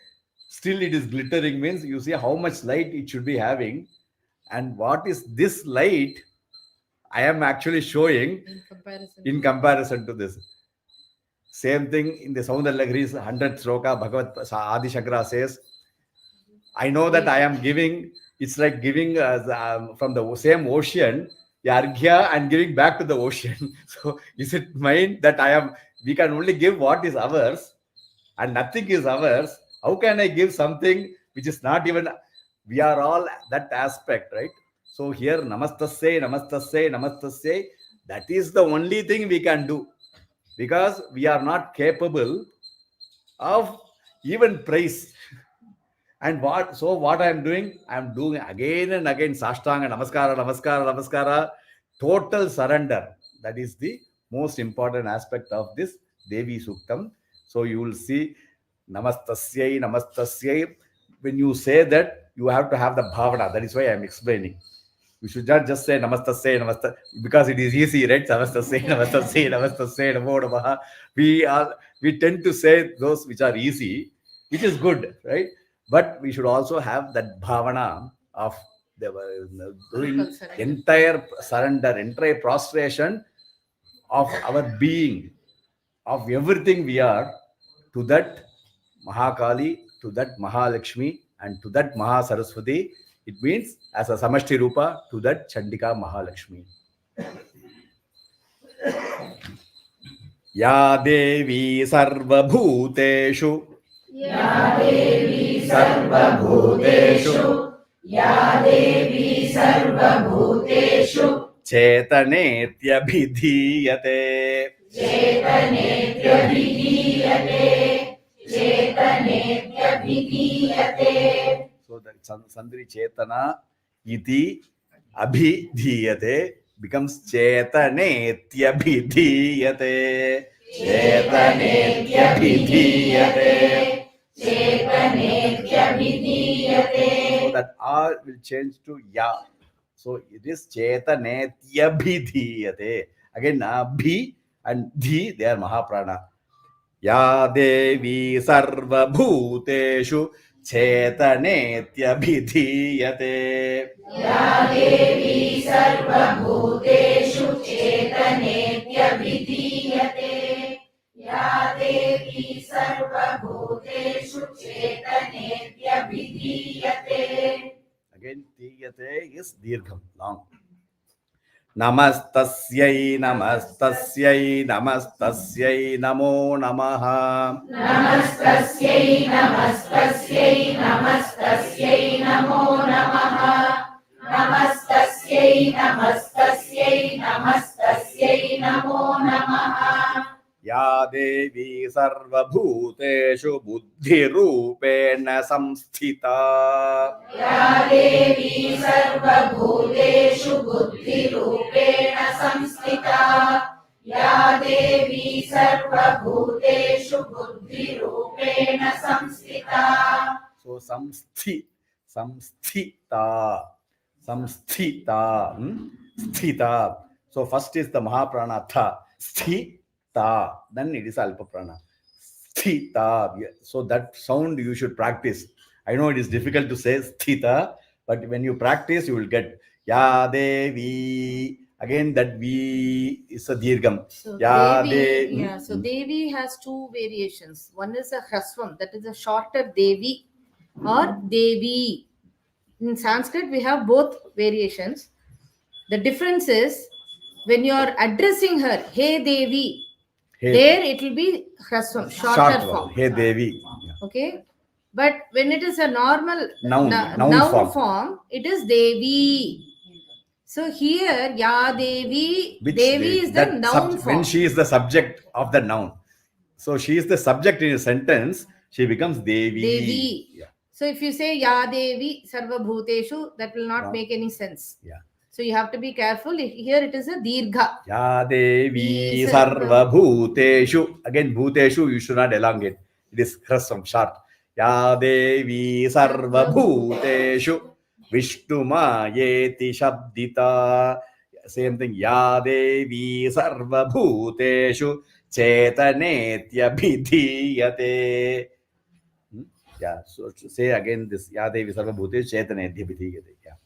still it is glittering, means you see how much light it should be having. And what is this light I am actually showing in comparison to this. Same thing in the Soundarlagari's 100th sloka, Bhagavad Adi Shankara says, I know that I am giving, it's like giving from the same ocean, Yarghya, and giving back to the ocean. So is it mine that we can only give what is ours and nothing is ours? How can I give something which is not even, we are all that aspect, right? So here, Namastasya, Namastasya, Namastasya, that is the only thing we can do, because we are not capable of even praise. And what I am doing? I am doing again and again Sashtanga, Namaskara, Namaskara, Namaskara, total surrender. That is the most important aspect of this Devi Suktam. So you will see Namastasyai, Namastasyai. When you say that, you have to have the bhavana. That is why I am explaining. You should not just say Namastasya, Namaste, because it is easy, right? Namastasya, Namastasya, Namastasya, Namo Namaha. We tend to say those which are easy, which is good, right? But we should also have that bhavana of doing entire surrender, entire prostration of our being, of everything we are, to that Mahakali, to that Mahalakshmi, and to that Mahasaraswati. It means as a Samashti Rupa, to that Chandika Mahalakshmi. Ya Devi Sarva Bhuteshu, Ya Devi Sarva Bhuteshu, Ya Devi Sarva Bhuteshu, Chetanetya Bhidhiyate, Chetanetya Vidiyate, Chetanetya Vidiyate. So that Sandri Chetana iti abhidhiyate becomes Chetanetya Bhidhiyate. Chetanetyabhidhiyate. Chetanetyabhidhiyate. So that R will change to Ya. So it is Chetanetyabhidhiyate. Again, Bhi and Dhi, they are Mahaprana. Ya Devi Sarva Bhuteshu Chetanetyabhidhiyate. Ya Devi Sarva Bhuteshu Chetanetyabhidhiyate. Ya Devi Sarva Bhuteshu Chetanetyabhidhiyate. Again, Tiyate is Dirgham, long. Namastasyai, namastasyai, namastasyai, namo namaha. Namastasyai, namastasyai, namastasyai, namo namaha. Namastasyai, namastasyai, namastasyai, namo namaha. Ya Devi Sarva Bhuteshu Buddhirupena Samsthita. Ya Devi Sarva Bhuteshu Buddhirupena Samsthita. Ya Devi Sarva Bhuteshu Buddhirupena Samsthita. So Samsthita. Sthita. So first is the Mahaprana Tha. Sthita. Then it is Alpa Prana. Sthita. So that sound you should practice. I know it is difficult to say Sthita, but when you practice, you will get Ya Devi. Again, that V is a Dirgham. So Ya Devi, Devi. so Devi has two variations. One is a Hrasvam, that is a shorter Devi or Devi. In Sanskrit, we have both variations. The difference is when you are addressing her, Hey Devi, Hey, there it will be Hrasvam, shorter form. Hey Devi. Okay, but when it is a normal Noun form, it is Devi. So here, Ya Devi, Devi is the noun form. When she is the subject of the noun. So she is the subject in a sentence, she becomes Devi. Devi. Yeah. So if you say Ya Devi Sarva Bhuteshu, that will not make any sense. Yeah. So you have to be careful. Here it is a Dirgha. Ya Devi Sarva Bhuteshu. Again, Bhuteshu you should not elongate. It is Hrasvam, short. Ya Devi Sarva Bhuteshu Vishnuma Yeti Shabdita. Same thing. Ya Devi Sarva Bhuteshu Chetanetya Bhidhiyate. Yeah, so to say again this Ya Devi Sarva Bhuteshu Chetanetya Bhidhiyate. Yeah.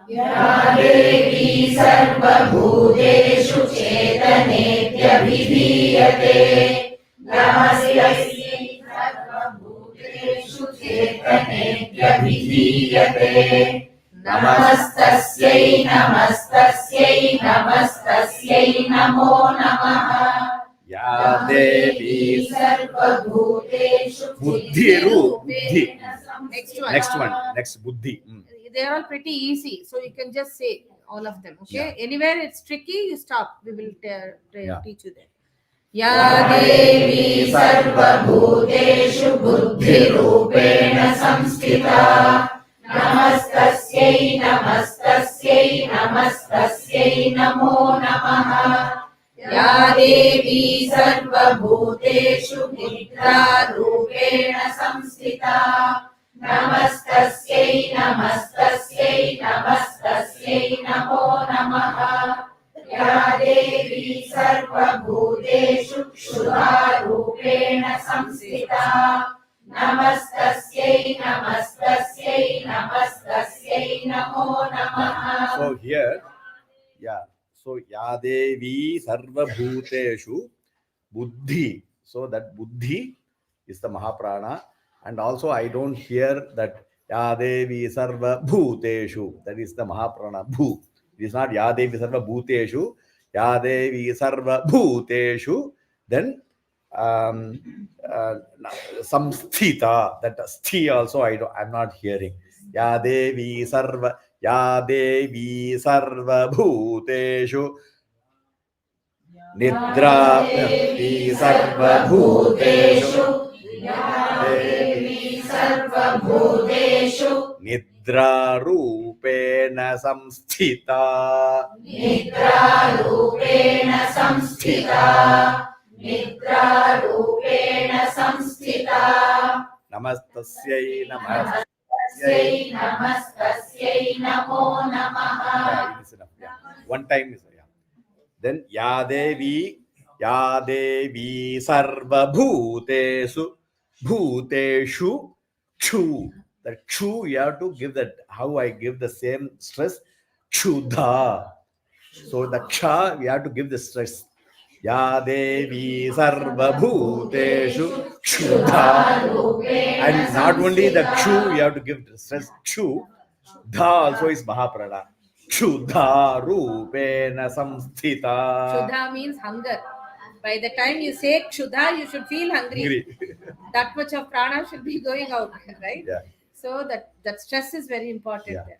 Ya Devi Sarva Bhuteshu Chetanetyabhidhiyate. Namaste Sarva Bhuteshu Chetanetyabhidhiyate. Namastasyai, namastasyai, namastasyai, namo namaha. Ya Devi Sarva Bhuteshu Buddhi. Next one. Next Buddhi. They are all pretty easy. So you can just say all of them. Okay. Yeah. Anywhere it's tricky, you stop. We will teach you there. Ya Devi Sarva Bhuteshu Buddhirupena Samsthita. Namastasyai, namastasyai, namastasyai, namo namaha. Ya Devi Sarva Bhuteshu Nidrarupena Samsthita. Namastasyai, namastasyai, namastasyai, namo namaha. Ya Devi Sarva Bhuteshu Kshudarupena Samsthita. Namastasyai, namastasyai, namastasyai, namo namaha. So here, yeah. So Ya Devi Sarva Bhuteshu Buddhi. So that Buddhi is the Mahaprana. And also I don't hear that Ya Devi Sarva Bhuteshu. That is the Mahaprana Bhu. It is not Ya Devi Sarva Bhuteshu. Ya Devi Sarva Bhuteshu. Then Samsthita. That Sthi also I'm not hearing. Ya Devi Sarva Bhuteshu Nidra Sarva Bhuteshu Devi Sarva Bhuteshu Nidra Rupena Samsthita. Nidra Rupena Samsthita. निद्रारूपेण संस्थिता नमस्तस्यै नमस्तस्यै नमस्तस्यै नमो नमः one time is then ya devi sarva bhuteshu chu. That chu you have to give that, how I give the same stress, chudha. So the cha we have to give the stress. Ya devi sarva bhuteshu chudha. And not only the chu you have to give the stress, chu. Dha also is Mahaprana. Chudha Rupena Samsthita. Kshuddha means hunger. By the time you say Kshuddha, you should feel hungry. That much of prana should be going out, right? Yeah. So that stress is very important there.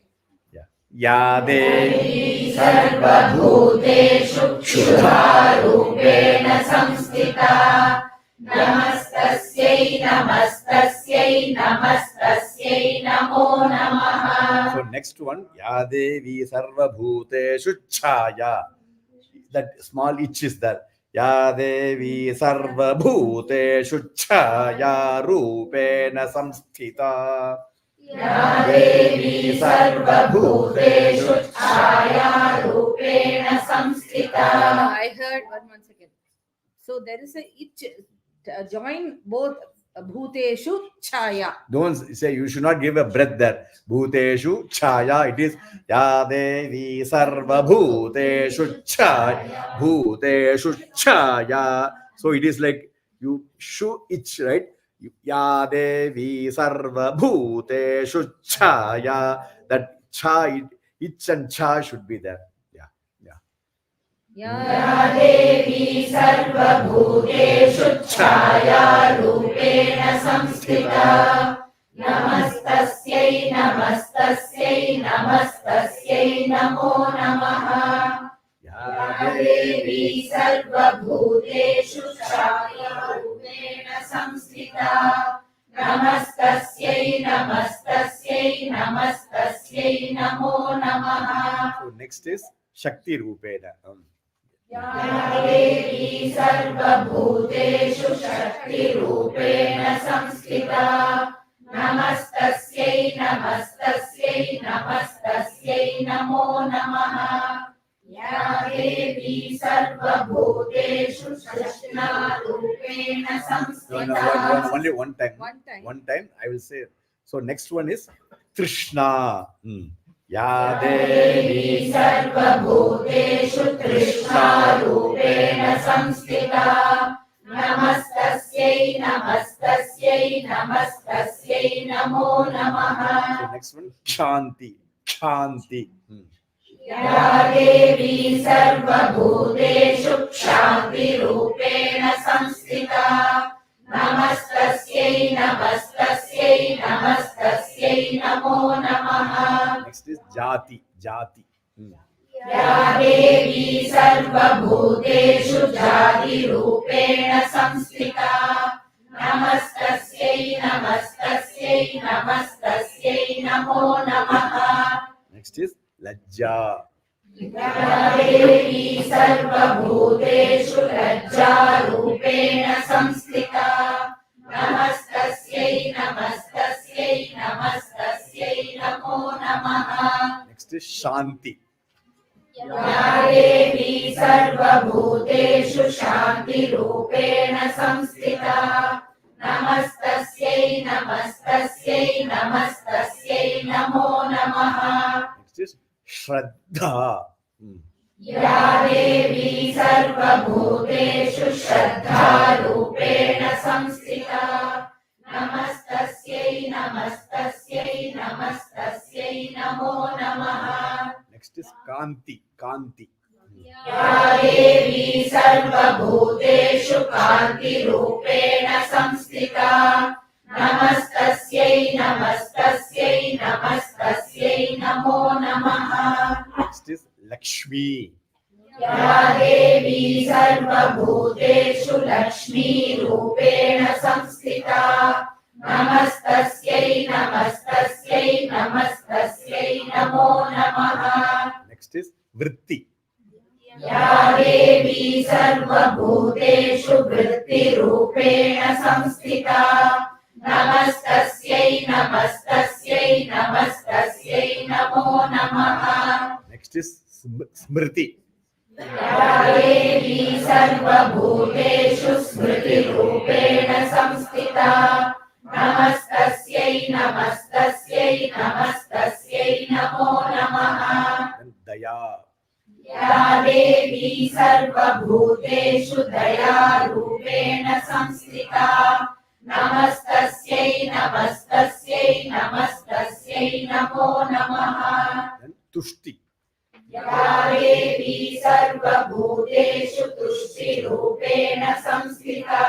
Ya Devi Sarva Bhuteshu Kshuddha Rupena Samsthita Namastasyai Namastasyai Namastasyai Namo Namaha. So next one, Ya Devi Sarva Bhuteshu Chaya. That small itch is there. Ya Devi Sarva Bhuteshu Chaya Rupena Samsthita. Ya Devi Sarva Bhuteshu Chaya Rupena Samsthita. I heard one second. So there is a itch. Join both Bhuteshu Chaya. Don't say, you should not give a breath there. Bhuteshu Chaya. It is Ya Devi Sarva Bhuteshu Chaya. Bhuteshu Chaya. So it is like you shu itch, right? Ya Devi Sarva Bhuteshu Chaya. That cha, itch and cha should be there. Ya Devi Sarva Bhuteshu Chaya Rupena Samsthita Namastasyai Namastasyai Namastasyai Namo Namaha. Ya Devi Sarva Bhuteshu Chaya Rupena Samsthita Namastasyai Namastasyai Namastasyai Namo Namaha. So next is Shakti Rupena. Ya Devi Sarva Bhuteshu Shakti Rupena Samsthita Namastasyai Namastasyai Namastasyai Namo Namaha. Ya Devi Sarva Bhuteshu Shakti Rupena Samsthita. Only one time. One time I will say. So next one is Trishna. Ya Devi Sarva Bhuteshu Trishna Rupena Samsthita Namastasyai Namastasyai Namastasyai Namo Namaha. So next one Shanti. Shanti. Ya Devi Sarva Bhuteshu Shanti Rupena Samsthita Namastasyai Namastasyai Namastasyai Namo Namaha. Next is Jati. Jati. Ya Devi Sarva Bhuteshu Jati Rupena Samsthita Namastasyai Namastasyai Namastasyai Namo Namaha. Next is Lajja. Ya Devi Sarva Bhuteshu Lajja Rupena Samsthita Namastasyai Namastasyai Namastasyai Namo Namaha. Next is Shanti. Ya Devi Sarva Bhuteshu Shanti Rupena Samsthita Namastasyai Namastasyai Namastasyai Namo Namaha. Next is Shraddha. Ya Devi Sarva Bhuteshu Shraddha Rupena Samsthita Namastasyai Namastasyai Namastasyai Namo Namaha. Next is Kanti. Kanti. Ya Devi Sarva Bhuteshu Kanti Rupena Samsthita Namastasyai Namastasyai Namastasyai Namo Namaha. Next is Lakshmi. Ya Devi Sarva Bhuteshu Lakshmi Rupena Samsthita Namastasyai Namastasyai Namastasyai Namo Namaha. Next is Vritti. या देवी सर्वभूतेषु वृत्तिरूपेण संस्थिता नमस्तस्यै नमस्तस्यै नमस्तस्यै नमो नमः. Next is Smriti. या देवी सर्वभूतेषु स्मृतिरूपेण संस्थिता नमस्तस्यै नमस्तस्यै नमस्तस्यै नमो नमः. And Daya. या देवी सर्वभूतेषु दयारूपेण संस्थिता नमस्तस्यै नमस्तस्यै नमस्तस्यै नमो नमः. And Tushti. या देवी सर्वभूतेषु तुष्टिरूपेण संस्थिता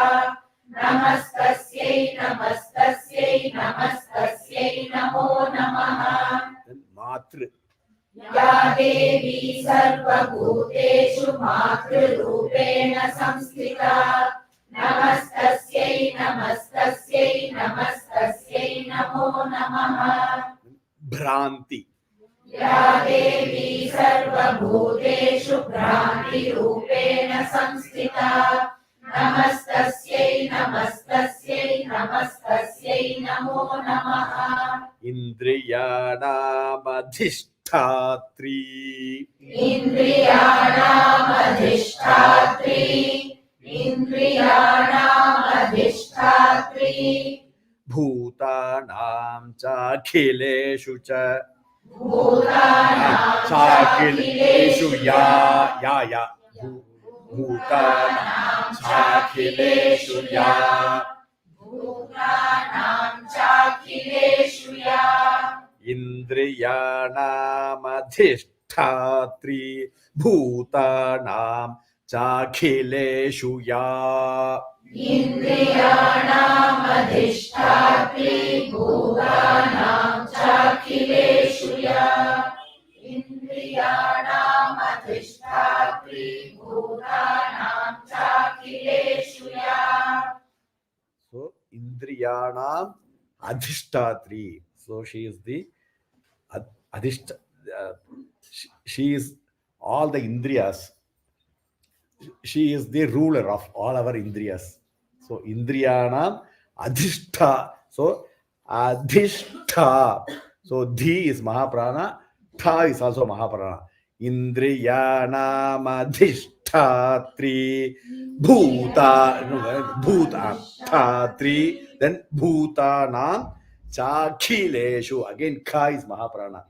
नमस्तस्यै नमस्तस्यै नमस्तस्यै नमो नमः. Then Matru. या देवी सर्वभूतेषु मातृरूपेण संस्थिता नमस्तस्यै नमस्तस्यै नमस्तस्यै नमो नमः. Bhranti. या देवी सर्वभूतेषु भ्रान्तिरूपेण संस्थिता नमस्तस्यै नमस्तस्यै नमस्तस्यै नमो नमः. Indriyanamadiஷ்ඨात्री. इन्द्रियाणामधिष्ठात्री इन्द्रियाणामधिष्ठात्री Bhutanam chakhileshu cha. भूतानां Chakhileshu ya. Bhutanam chakhileshu ya. भूतानां चाखिलेषु या Indriyanamadiஷ்ඨात्री. Bhutanam chakhileshu ya. इन्द्रियाणामधिष्ठात्री भूतानां चाखिलेषु या इन्द्रियाणामधिष्ठात्री भूतानां चाखिलेषु या. So Indriyanam Adhishtatri. So she is the Adhisht. She is all the Indriyas. She is the ruler of all our Indriyas. So Indriyanam Adhishta. So Adhishta. So Dhi is Mahaprana. Tha is also Mahaprana. Indriyanam Adhishtatri. Bhuta Tatri. Then Bhutanam Chakhileshu. Again Ka is Mahaprana.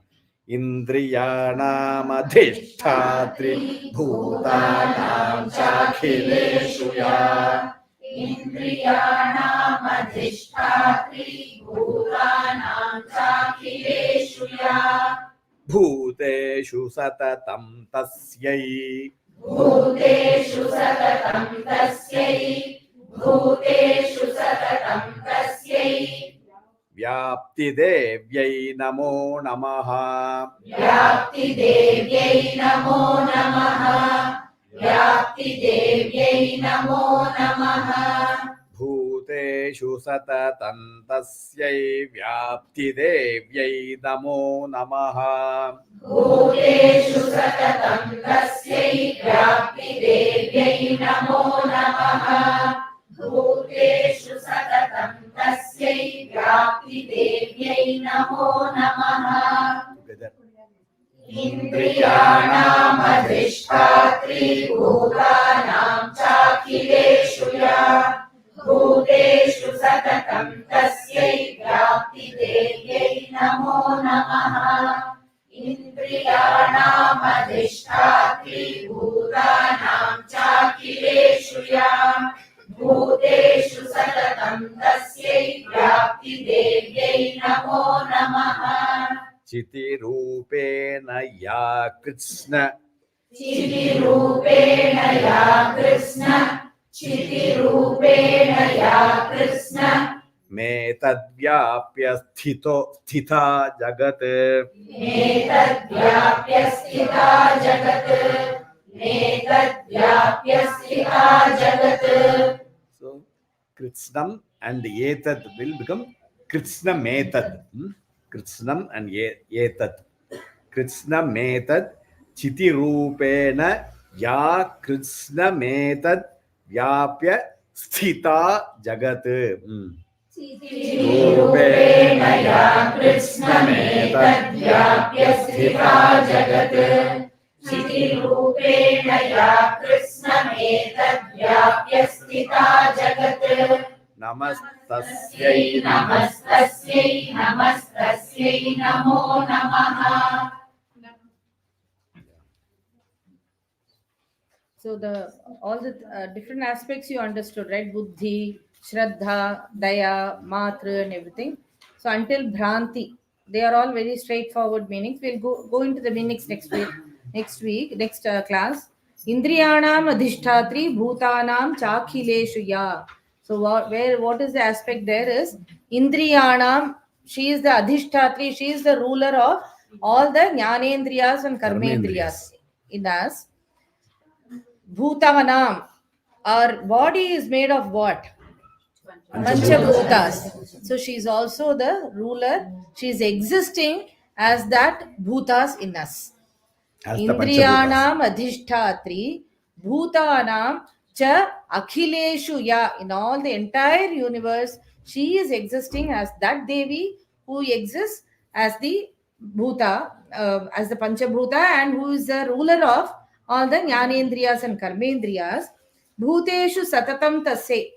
Indriyanam Adhishtatri. Bhutanam Chakhileshu ya. इन्द्रियाणामधिष्ठात्री भूतानां चाखिलेषु या Bhuteshu Satatam Tasyai. भूतेषु सततं तस्यै भूतेषु सततं तस्यै Vyapti Devyai Namo Namaha. व्याप्तिदेव्यै नमो नमः. व्याप्तिदेव्यै नमो नमः. Bhuteshu Satatam Tasyai. Vyapti Devyai Namo Namaha. भूतेषु सततं तस्यै व्याप्तिदेव्यै नमो नमः. भूतेषु सततं तस्यै व्याप्तिदेव्यै नमो नमः. Together. इन्द्रियाणामधिष्ठात्री भूतानां चाखिलेषु या भूतेषु सततं तस्यै व्याप्तिदेव्यै नमो नमः. इन्द्रियाणामधिष्ठात्री भूतानां चाखिलेषु या भूतेषु सततं तस्यै व्याप्तिदेव्यै नमो नमः. Chitirupena ya Krishna. चितिरूपेण या कृष्ण चितिरूपेण या कृष्ण Metadvyapya Sthita Jagat. नेतद्व्याप्य स्थिता जगत् नेतद्व्याप्य स्थिता जगत्. So Krishnam and Etad will become Krishna Metad. Krishnam and Etad. Krishna Metad Chitirupena Ya Krishna Metad Vyapya Sthita Jagat. रूपेण या कृष्णमेतद्व्याप्य स्थिता जगत् चितिरूपेण या कृष्णमेतद्व्याप्य स्थिता जगत् Namastasya नमस्तस्यै नमस्तस्यै नमो नमः. So all the different aspects you understood, right? Buddhi, Shraddha, Daya, Matra, and everything. So until Bhranti, they are all very straightforward meanings. We'll go into the meanings next class. Indriyanam adhishtatri bhutanam chakhileshu ya. So what is the aspect there is Indriyanam, she is the adhishtatri, she is the ruler of all the jnanendriyas and karmendriyas in us. Bhutanam, our body is made of what? Panchabhutas. So she is also the ruler. She is existing as that bhutas in us. As the Indriyanam adhishtatri bhutanam cha akhileshu ya. In all the entire universe, she is existing as that Devi who exists as the bhuta, as the panchabhuta, and who is the ruler of all the jnanendriyas and karmendriyas. Bhuteshu satatam tasye.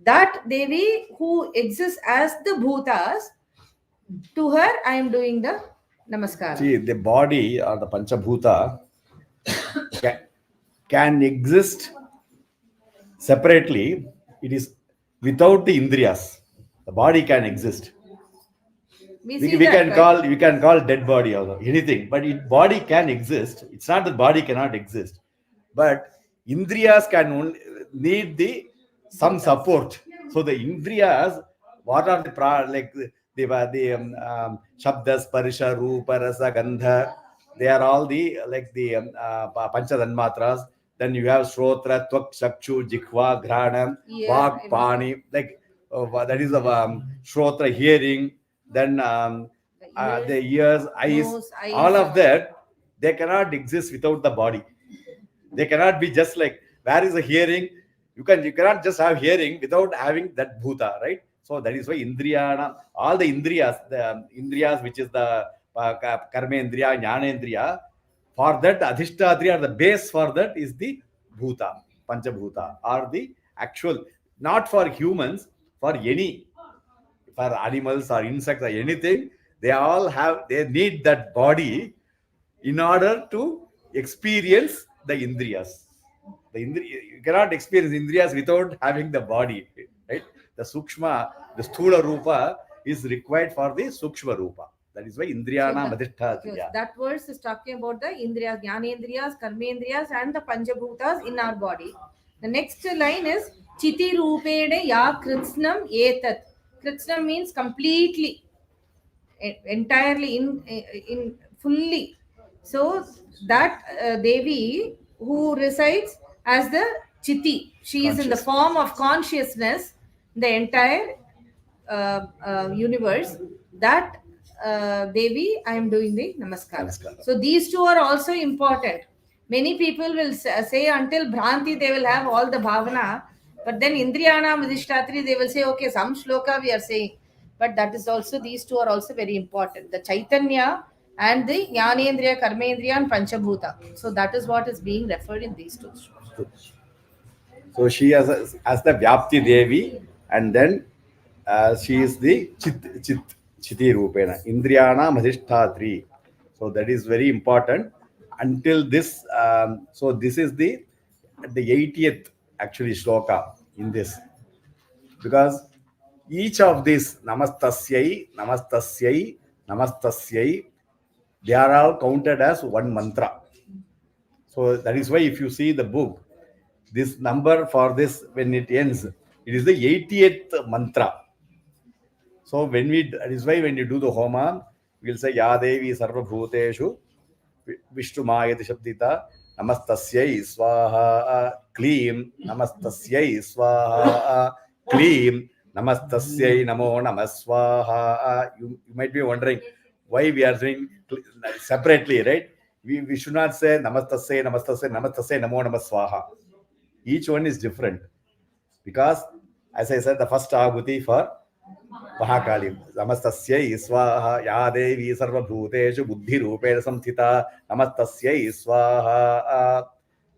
That Devi who exists as the bhutas, to her I am doing the namaskar. See, the body or the Panchabhuta can exist separately. It is without the Indriyas. The body can exist. We can call dead body also anything, but body can exist. It's not that body cannot exist, but Indriyas can only need some support. So the Indriyas, what are the Shabda, Sparisha, Rupa, Rasa, Gandha, they are all the Panchadanmatras. Then you have Shrotra, Tvak, Chakshu, Jikhva, Granam, Vak, Pani, that is the Shrotra, hearing. Then the ears, eyes, all of that, they cannot exist without the body. They cannot be just like, where is the hearing? You cannot just have hearing without having that bhuta, right? So that is why Indriyana, all the Indriyas, Indriyas, which is the Karmendriya, Jnanendriya, for that Adhishtatri, or the base for that is the bhuta, Panchabhuta, or the actual, not for humans, for animals or insects or anything, they need that body in order to experience the Indriyas. You cannot experience Indriyas without having the body, right? The Sukshma, the Sthula Rupa is required for the Sukshma Rupa. That is why Indriyana Madhishthati. That verse is talking about the Indriyas, Jnanendriyas, Karmendriyas, and the Panchabhutas in our body. The next line is Chiti Rupene Ya Kritsnam Etat. Kritsnam means completely, entirely, in fully. So that Devi who resides as the Chiti, she is in the form of consciousness, the entire universe. That Devi, I am doing the namaskar. So these two are also important. Many people will say until Bhranti they will have all the bhavana, but then Indriyana Madhishtatri they will say, okay, some shloka we are saying, but that is also, these two are also very important. The Chaitanya and the Jnanendriya, Karmendriya, and Panchabhuta. So that is what is being referred in these two shlokas. So she as the Vyapti Devi, and then she is the Chiti Rupena, Indriyana Madhishtatri. So that is very important. Until this, so this is the 80th actually shloka in this, because each of these Namastasyai, Namastasyai, Namastasyai, they are all counted as one mantra. So that is why if you see the book, this number for this, when it ends, it is the 80th mantra. So that is why when you do the Homa, we'll say Ya Devi Sarva Bhuteshu Vishnu Mayati Shabdita Namastasyai Swaha Kleem Namastasyai Swaha Kleem Namastasyai Namo Namaswaha. You might be wondering why we are doing separately, right? We should not say Namastasya, Namastasya, Namastasya, Namo Namah Swaha. Each one is different. Because, as I said, the first Ahuti for Mahakali. Namastasya Swaha, Ya Devi Sarva Bhuteshu Buddhi Rupena Samthita, Namastasya Swaha.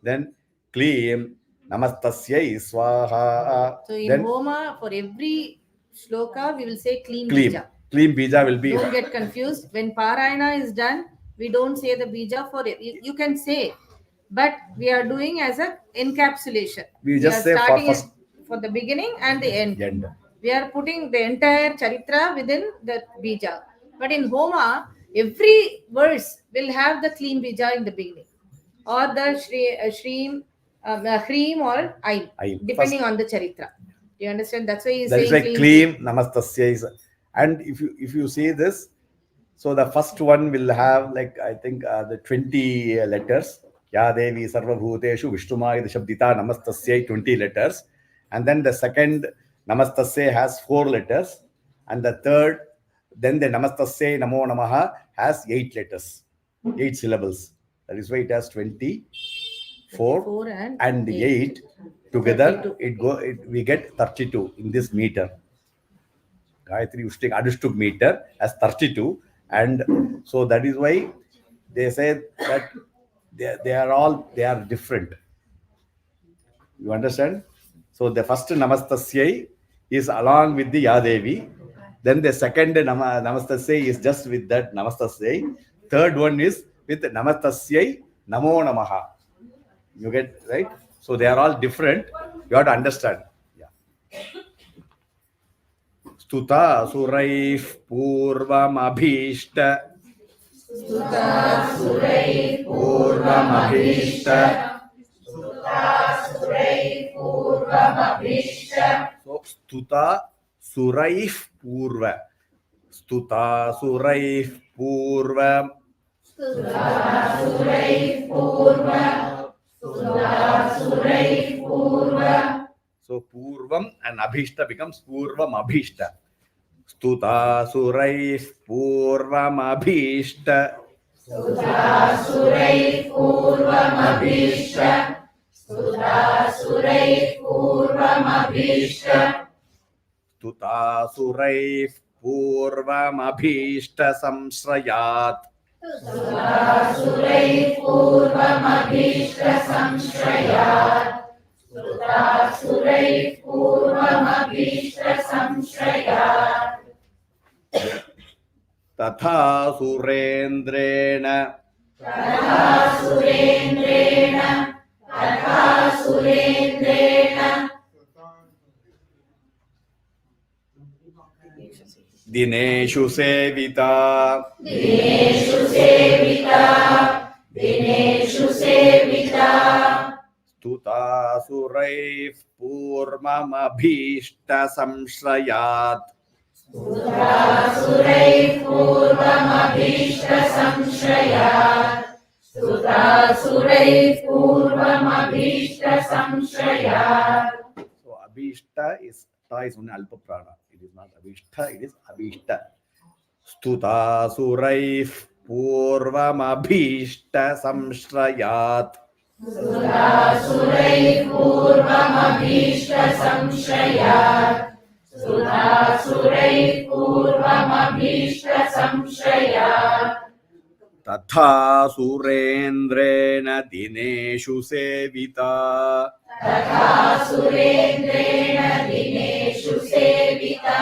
Then Kleem, Namastasya Swaha. So in Then Homa, for every shloka, we will say Kleem Kleem. Bija. Kleem Bija will be. Don't get confused. When Parayana is done, we don't say the Bija for it. You can say, but we are doing as a encapsulation. We just are say starting for it for the beginning and the end. End. We are putting the entire charitra within the bija. But in Homa, every verse will have the clean bija in the beginning, or the shreem, hreem or aim, depending on the charitra. Do you understand? That's why he's that saying is like clean Namastasya is. And if you see this, so the first one will have like I think the 20 letters. Ya Devi Sarva Bhuteshu Vishtumaya Shabdita Namastasya 20 letters. And then the second Namastasya has 4 letters. And the third, then the Namastasya Namo Namaha has 8 letters, 8 syllables. That is why it has 24 and 8 together. We get 32 in this meter. Gayatri Ushtik Adustuk meter as 32. And so that is why they say that they are different. You understand? So the first Namastasya is along with the Yadevi. Then the second Namastasya is just with that Namastasya. Third one is with Namastasya Namo Namaha. You get right? So they are all different. You have to understand. Yeah. Stuta Suraif Purvam Abhishta. Stuta Suraif Purvam Abhishta. So, Stuta Suraif Purva. Stuta Suraif Purva. Stuta Suraif Purva. Stuta Suraif Purva. So, Purvam and Abhishta becomes Purvam Abhishta. Stuta Suraif Purvam Abhishta. Stuta Suraif Purvam Abhishta. Stuta Suraif Purvam Abhishta. Stuta Suraif Purvam Abhishta Samshrayat. Stuta Suraif Purvam Abhishta Samshrayat. Stuta Suraif Purvam Abhishta Samshrayat. Tatha Surendrena. Tatha Surendrena. Tatha Surendrena. Dineshu Sevita. Dineshu Sevita. Dineshu Sevita. Stuta Suraif Purvam Abhishta Samshrayat. Stuta Suraif Purvam Abhishta Samshrayat. Stuta Suraif Purvam Abhishta Samshrayat. So Abhishta is Ta is only Alpa Prana. It is not Abhishta, it is Abhishta. Stuta Suraif Purvam Abhishta Samshrayat. Stuta Suraif Purvam Abhishta Samshrayat. Stuta Suraif Purvam Abhishta Samshrayat. Tatha Surendrena Dineshu Sevita. Tatha Surendrena Dineshu Sevita.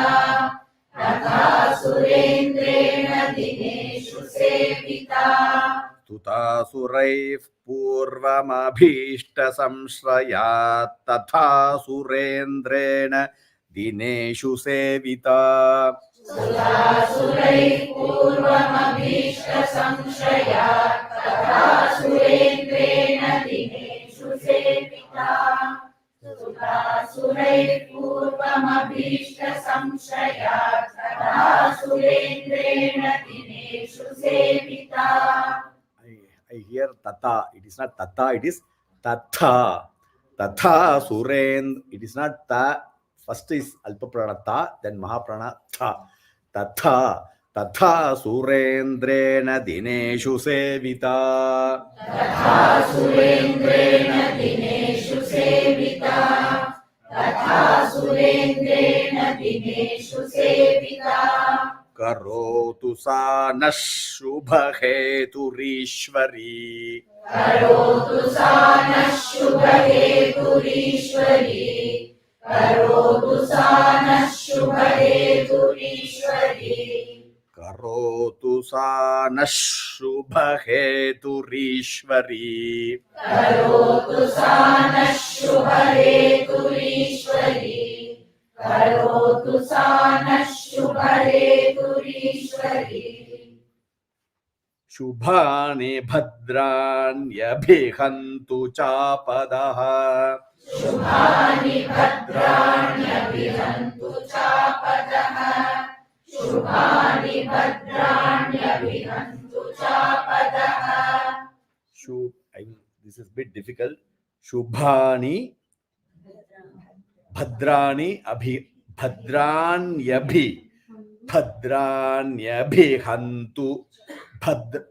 Tatha Surendrena Dineshu Sevita. Stuta Suraif Purvam Abhishta Samshrayat. Tatha Surendrena Dineshu Sevita. Stuta Suraif Purvam Abhishta Samshrayat. Tatha Surendrena Dineshu Sevita. Stuta Suraif Purvam Abhishta Samshrayat. Tatha Surendrena Dineshu Sevita. I hear Tata. It is not Tata, it is Tatha. Tatha Surend. It is not Ta. First is Alpa Prana Ta, then Mahaprana Tha. Tatha Tatha surendrena dineshu sevita. तथा सुरेन्द्रेण दिनेषु सेविता तथा सुरेन्द्रेण दिनेषु सेविता Karotu sa nashubhaheturishvari. करोतु सा नः शुभहेतुरीश्वरी करोतु सा नः शुभहेतुरीश्वरी Karotu sa nashubhaheturishvari. करोतु सा नः शुभहेतुरीश्वरी करोतु सा नः शुभहेतुरीश्वरी Shubhani bhadranyabhihantu chapadaha. शुभानि भद्राण्यभिहन्तु चापदः शुभानि भद्राण्यभिहन्तु चापदः This is a bit difficult. Shubhani bhadranyabhihantu.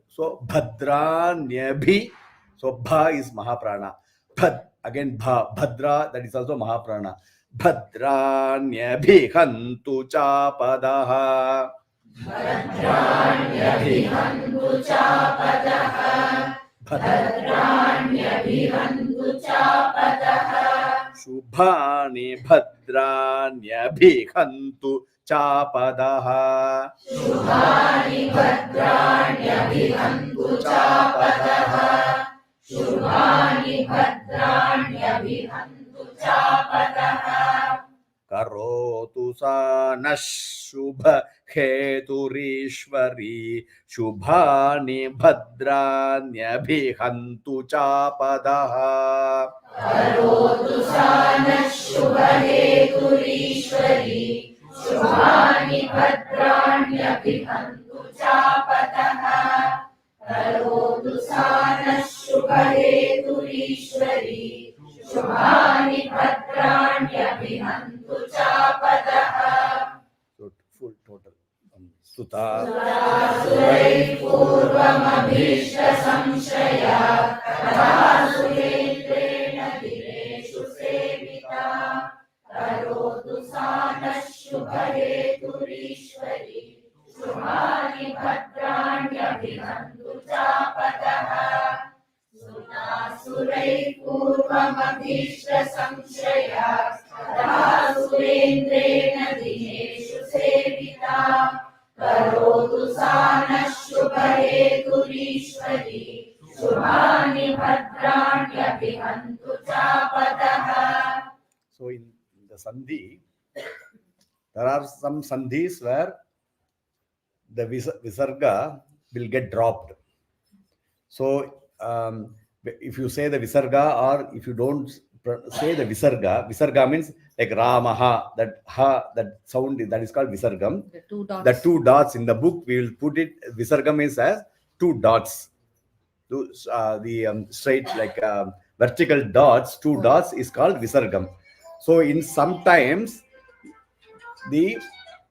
So bhadranyabhi. So bha is mahaprana. Again bhadra, that is also mahaprana. Bhadranyabhihantu chapadaha. भद्राण्यभिहन्तु चापदः भद्राण्यभिहन्तु चापदः Shubhani bhadranyabhihantu chapadaha. शुभानि भद्राण्यभिहन्तु चापदः शुभानि भद्राण्यभिहन्तु चापदः Karotu sa nashubhaheturishvari. Shubhani bhadranyabhihantu chapadaha. करोतु सा नः शुभहेतुरीश्वरी शुभानि भद्राण्यभिहन्तु चापदः करोतु सा नः शुभहेतुरीश्वरी शुभानि भद्राण्यभिहन्तु चापदः So full total. Sutta. सुरैः पूर्वमभीष्टसंशया तथा सुरेन्द्रेण दिनेषु सेविता करोतु सा नः शुभहेतुरीश्वरी शुभानि भद्राण्यभिहन्तु चापदः सुरैः पूर्वमभीष्टसंशया तथा सुरेन्द्रेण दिनेषु सेविता करोतु सा नः शुभहेतुरीश्वरी शुभानि भद्राण्यभिहन्तु चापदः So in the sandhi, there are some sandhis where the visarga will get dropped. So if you say the visarga or if you don't say the visarga means like Ramaha, that sound, that is called visargam. The two dots. The two dots in the book, we will put it, visargam is as two dots. The straight, like vertical dots, two dots is called visargam. So in sometimes the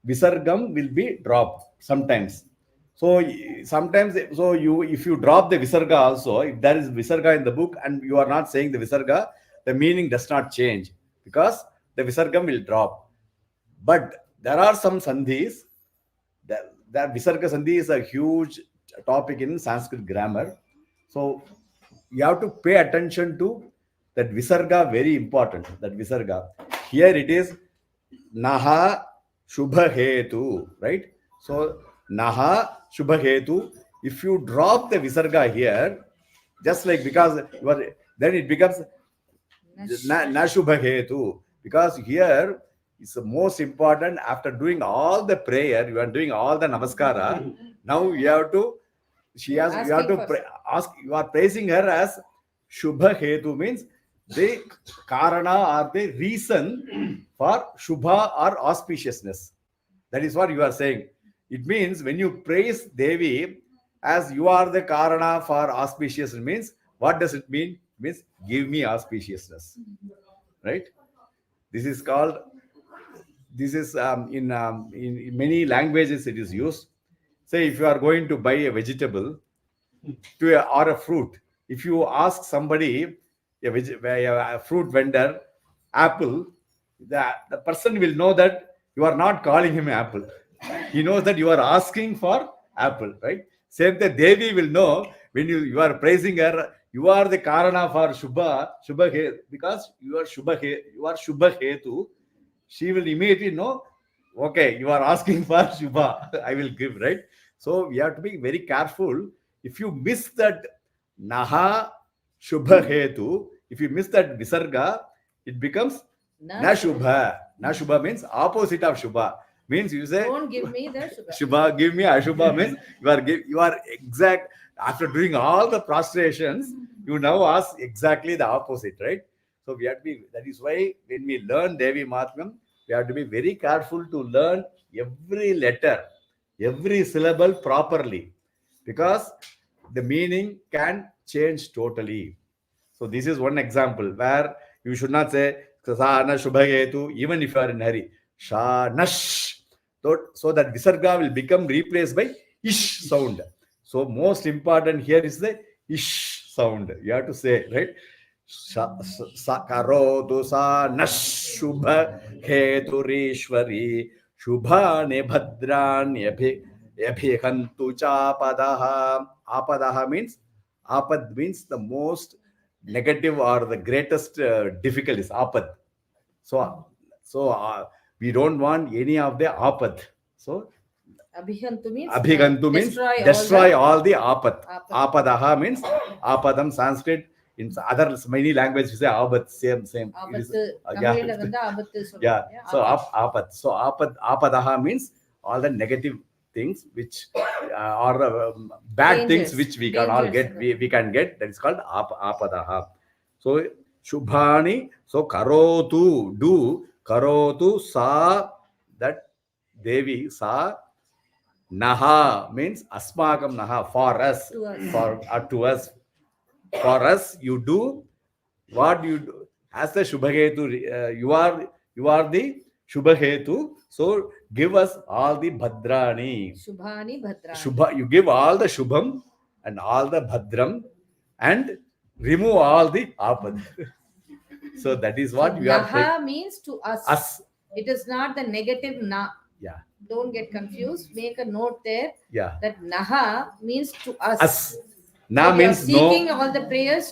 visargam will be dropped sometimes. So sometimes, if you drop the visarga also, if there is visarga in the book and you are not saying the visarga, the meaning does not change because the visargam will drop. But there are some sandhis. That visarga sandhi is a huge topic in Sanskrit grammar. So you have to pay attention to that visarga, very important. That visarga. Here it is naha shubhahetu, right? So naha shubhahetu. If you drop the visarga here, just like because you are, then it becomes na shubhahetu. Because here is the most important. After doing all the prayer, you are doing all the namaskara. Now you have to. You have to ask. You are praising her as Shubha Hetu, means the Karana or the reason for Shubha or auspiciousness. That is what you are saying. It means when you praise Devi as you are the Karana for auspiciousness, means what does it mean? It means give me auspiciousness. Right? This is called. This is in many languages it is used. Say if you are going to buy a vegetable or a fruit, if you ask somebody, a fruit vendor, apple, the person will know that you are not calling him apple. He knows that you are asking for apple, right? Same thing, Devi will know when you are praising her, you are the Karana for Shubha because you are Shubha Hetu. She will immediately know, okay, you are asking for Shubha, I will give, right? So we have to be very careful. If you miss that Naha Shubha Hetu, if you miss that Visarga, it becomes Na Shubha. Na Shubha means opposite of Shubha. Means you say, Don't give me the Shubha. Shubha, give me Ashubha means you are exact. After doing all the prostrations, you now ask exactly the opposite, right? So we have to be, that is why when we learn Devi Mahatmyam, we have to be very careful to learn every letter, every syllable properly, because the meaning can change totally. So this is one example where you should not say Sahana Shubhagetu, even if you are in a hurry. Shanash. So that Visarga will become replaced by ish sound. So most important here is the ish sound. You have to say, right? Karotu sa nash shubha heturishwari shubhane bhadrani abhikantu chapadaha. Apadaha means, apad means the most negative or the greatest difficulties. Apad. So we don't want any of the apad. So Abhigantu means destroy all the apat. Apadaha means apadam. Sanskrit, in other many languages we say abat. Same. It is, yeah. So apat. So apadaha means all the negative things which or bad things which we can all get. We can get. That is called apadaha. So shubhani. So karotu, do karotu sa, that Devi sa. Naha means asmakam naha, for us, to us, for us. You do what you do as the Shubhagetu. You are the Shubhagetu. So give us all the Bhadrani. Shubhani Bhadrani. Shubha, you give all the Shubham and all the Bhadram and remove all the Apad. So that is what we are. Naha means to us. Us. It is not the negative na. Yeah. Don't get confused. Make a note there. Yeah. That Naha means to us. Us. Na so means seeking no. all the prayers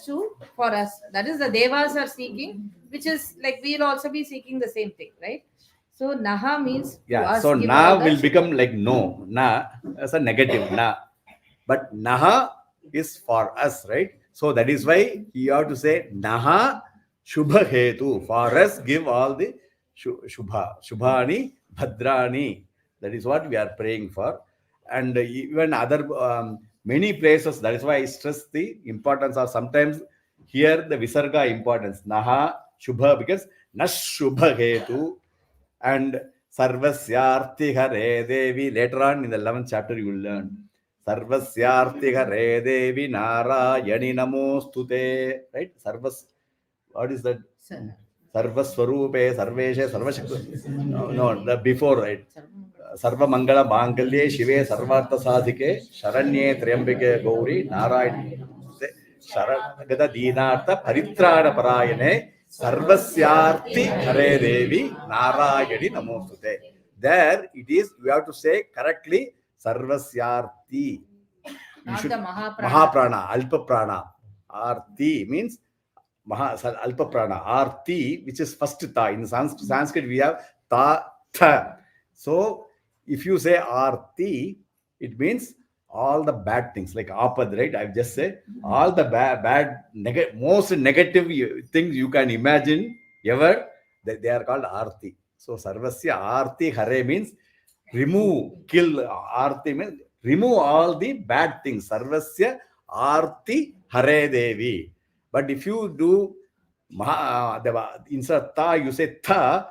for us. That is the Devas are seeking, which is like we'll also be seeking the same thing, right? So Naha means yeah. To us, so Na will become like no. Na as a negative na. But Naha is for us, right? So that is why you have to say Naha Shubha Hetu. For us, give all the Shubha. Shubhani Bhadrani. That is what we are praying for. And even other many places, that is why I stress the importance of sometimes here the Visarga importance. Naha Shubha, because Nash Shubha Hetu and Sarvasyarthi Hare Devi. Later on in the 11th chapter you will learn. Sarvasyarthi Hare Devi Narayani Namostute. Right? What is that? Sarvaswarupe, Sarveshe, Sarvashakti. No, the before, right? Sarva Mangala Mangalye, Shive, Sarvartha Sadhike, Sharanye, Triambike, Gauri, Narayani. Sharanagata Dinartha, Paritrana Parayane, Sarvasyarthi Hare Devi, Narayani Namostute. There it is, you have to say correctly, Sarvasyarthi. Not the Mahaprana, Alpa Prana. Arti means Alpa Prana. Arti, which is first ta. In Sanskrit, we have ta, tha. So, if you say Arti, it means all the bad things, like Apad, right? I've just said all the most negative things you can imagine ever, they are called Arti. So, Sarvasya Arti Hare means remove, kill. Arti means remove all the bad things. Sarvasya Arti Hare Devi. But if you do instead of ta, you say tha,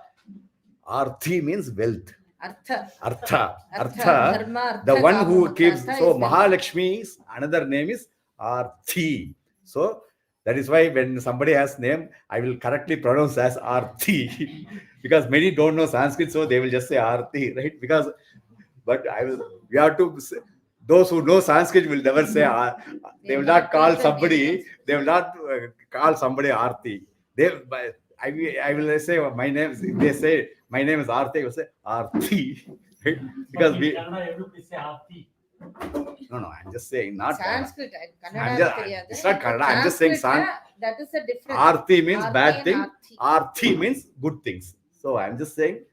Arthi means wealth. Artha. Dharma, The one who keeps. So wealth. Mahalakshmi's another name is Arthi. So that is why when somebody has name, I will correctly pronounce as Arthi. Because many don't know Sanskrit, so they will just say Arthi, right? We have to Those who know Sanskrit will never say, they will not call somebody, they will not call somebody Arti. I will say my name, if they say my name is Arti, I will say Arti. Right? Because we. Everybody say Arti. No, I'm just saying, not Sanskrit. It's not Kannada. I'm just saying that is a difference. Arti means Arti bad and thing. Arti. Arti means good things. So I'm just saying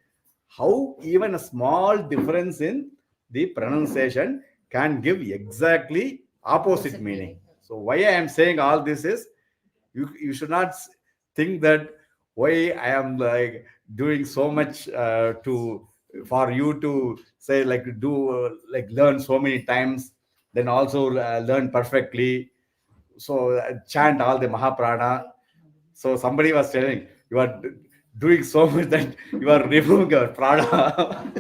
how even a small difference in the pronunciation can give exactly opposite meaning. So why I am saying all this is you should not think that why I am like doing so much for you to say like do like learn so many times, then also learn perfectly. So chant all the Mahaprana. So somebody was telling you are doing so much that you are removing your prana.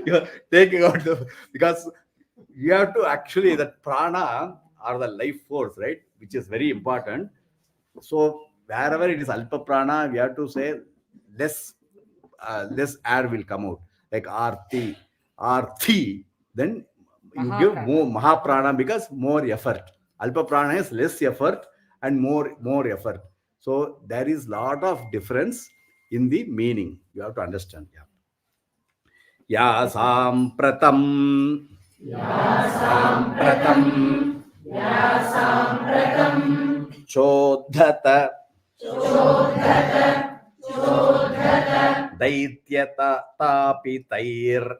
You are taking out because you have to actually, that prana or the life force, right, which is very important. So wherever it is alpa prana, we have to say less air will come out, like arti, then you give more mahaprana because more effort. Alpa prana is less effort and more effort. So there is lot of difference in the meaning. You have to understand. Ya sampratam chodhata daityata tapitair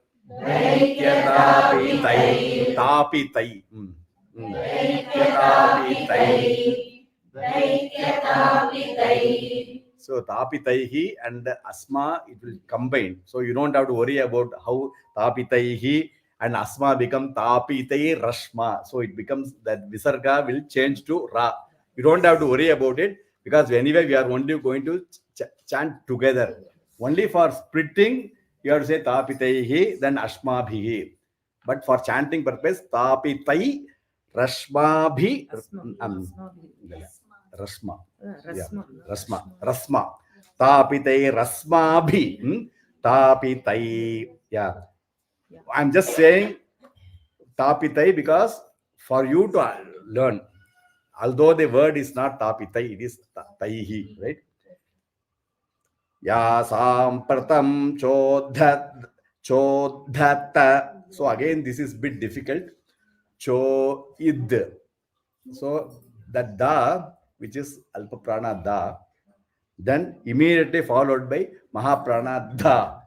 tapitai so tapitaihi and asma, it will combine. So you don't have to worry about how tapitaihi and asma become tapitai rashma. So it becomes that visarga will change to ra. You don't have to worry about it because anyway we are only going to chant together. Only for splitting you have to say tapitaihi then ashmabhihi. But for chanting purpose, tapitai rashmabhi rasma. Rasma. Tapitai rasmabhi. Tapitai. Yeah. I'm just saying tapitai because for you to learn, although the word is not tapitai, it is taihi, right? Ya sampratam chodhata. So again, this is a bit difficult. Id. So that da, which is alpa prana da, then immediately followed by mahaprana da.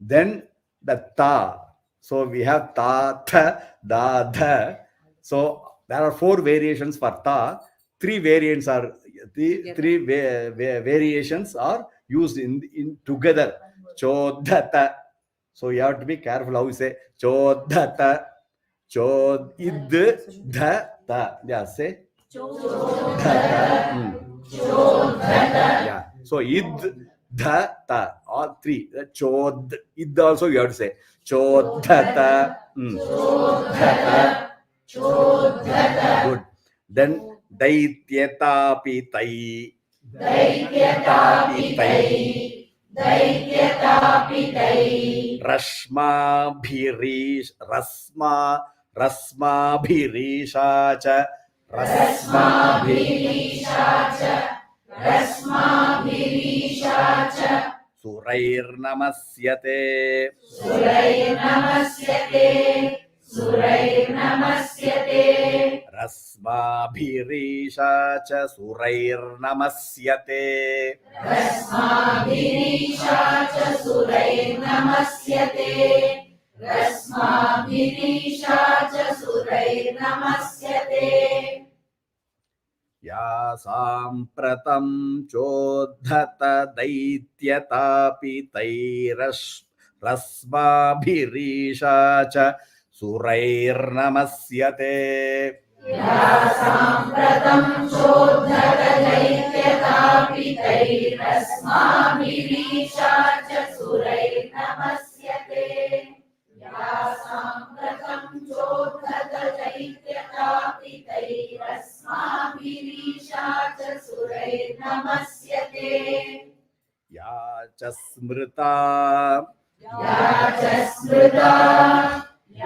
Then the ta. So we have ta, tha, da, dha. So there are 4 variations for ta. 3 variants are variations are used in together. Chodhata. So you have to be careful how you say chodhata. Chod dha ta. Yeah, say chodhata. Yeah. So id dha ta. All 3. Chod id also you have to say chodhata. Good. Then daityata pitai. Rashma bhirish rasma bhirisha cha surair namasyate rasma bhirisha cha surair namasyate ya sampratam chodhata daityatapi rasma bhirisha cha surair namasyate ya cha smrita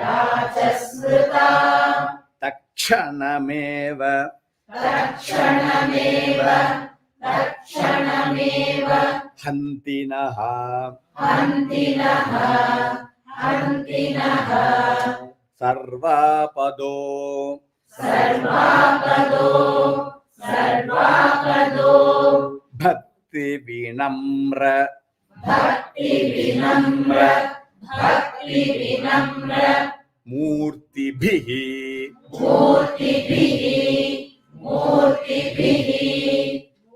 या च स्मृता तत्क्षणमेव तत्क्षणमेव तत्क्षणमेव हन्तिनः हन्तिनः हन्तिनः सर्वापदो सर्वापदो सर्वापदो भक्तिविनम्र भक्तिविनम्र भक्तिविनम्र मूर्तिभिः मूर्तिभिः मूर्तिभिः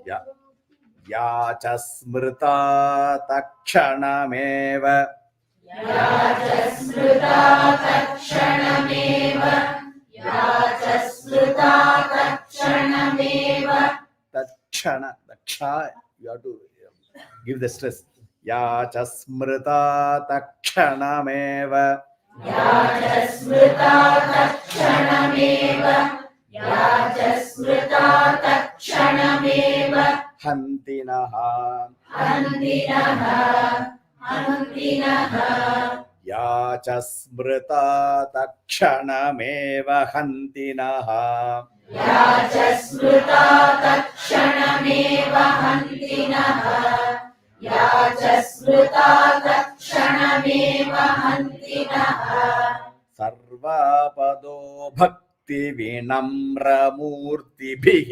या या च स्मृता तत्क्षणमेव या च स्मृता तत्क्षणमेव या च स्मृता तत्क्षणमेव तत्क्षण Daksha you have to give the stress या च स्मृता तत्क्षणमेव या च स्मृता तत्क्षणमेव या च स्मृता तत्क्षणमेव हन्तिनः हन्तिनः हन्तिनः या च स्मृता तत्क्षणमेव हन्तिनः या च स्मृता तत्क्षणमेव हन्तिनः या च स्मृता तत्क्षणमेव हन्तिनः सर्वापदो भक्तिविनम्रमूर्तिभिः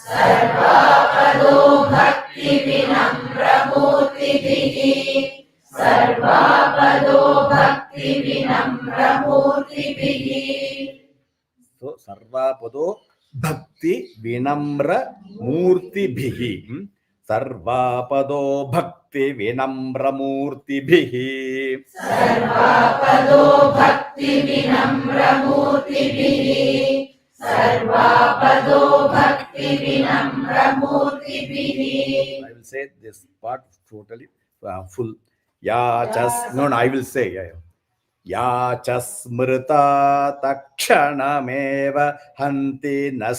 सर्वापदो भक्तिविनम्रमूर्तिभिः सर्वापदो भक्तिविनम्रमूर्तिभिः So sarvapado bhakti vinamra murtibhihi. Sarvapado bhakti vinamra murtibhihi. सर्वापदो भक्तिविनम्रमूर्तिभिः सर्वापदो भक्तिविनम्रमूर्तिभिः I will say this part totally full. Ya chas no I will say या च स्मृता तत्क्षणमेव हन्तिनः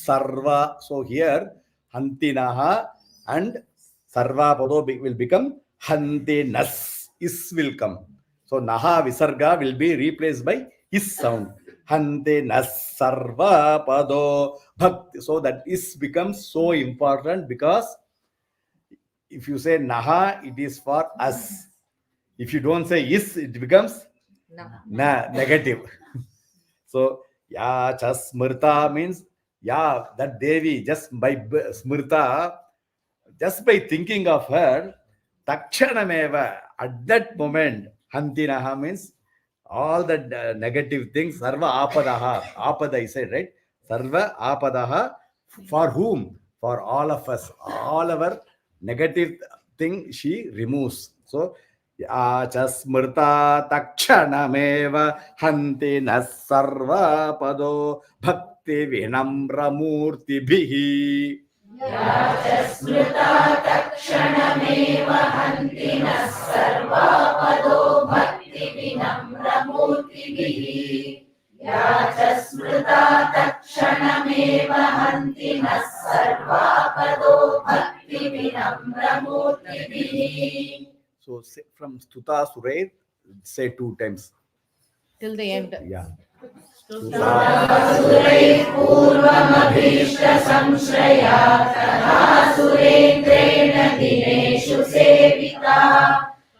सर्व. So here हन्तिनः and sarvapado will become hantinas. Is will come. So naha visarga will be replaced by is sound. Hantinas sarvapado bhakti. So that is becomes so important because if you say naha, it is for us. If you don't say is, it becomes negative. So ya cha smrta means that Devi, just by smrta, just by thinking of her, takshanameva, at that moment, hantinaha means all the negative things, sarva apadaha, apada I said, right? Sarva apadaha, for whom? For all of us, all our negative thing she removes. So या च स्मृता तत्क्षणमेव हन्तिनः सर्वपदो भक्तिविनम्रमूर्तिभिः या च स्मृता तत्क्षणमेव हन्तिनः सर्वापदो भक्तिविनम्रमूर्तिभिः या च स्मृता तत्क्षणमेव हन्तिनः सर्वापदो भक्तिविनम्रमूर्तिभिः. So say, from Stuta Suray, say 2 times. Till the end. Yeah. सुरैः पूर्वमभीष्टसंश्रया तथा सुरेन्द्रेण दिनेषु सेविता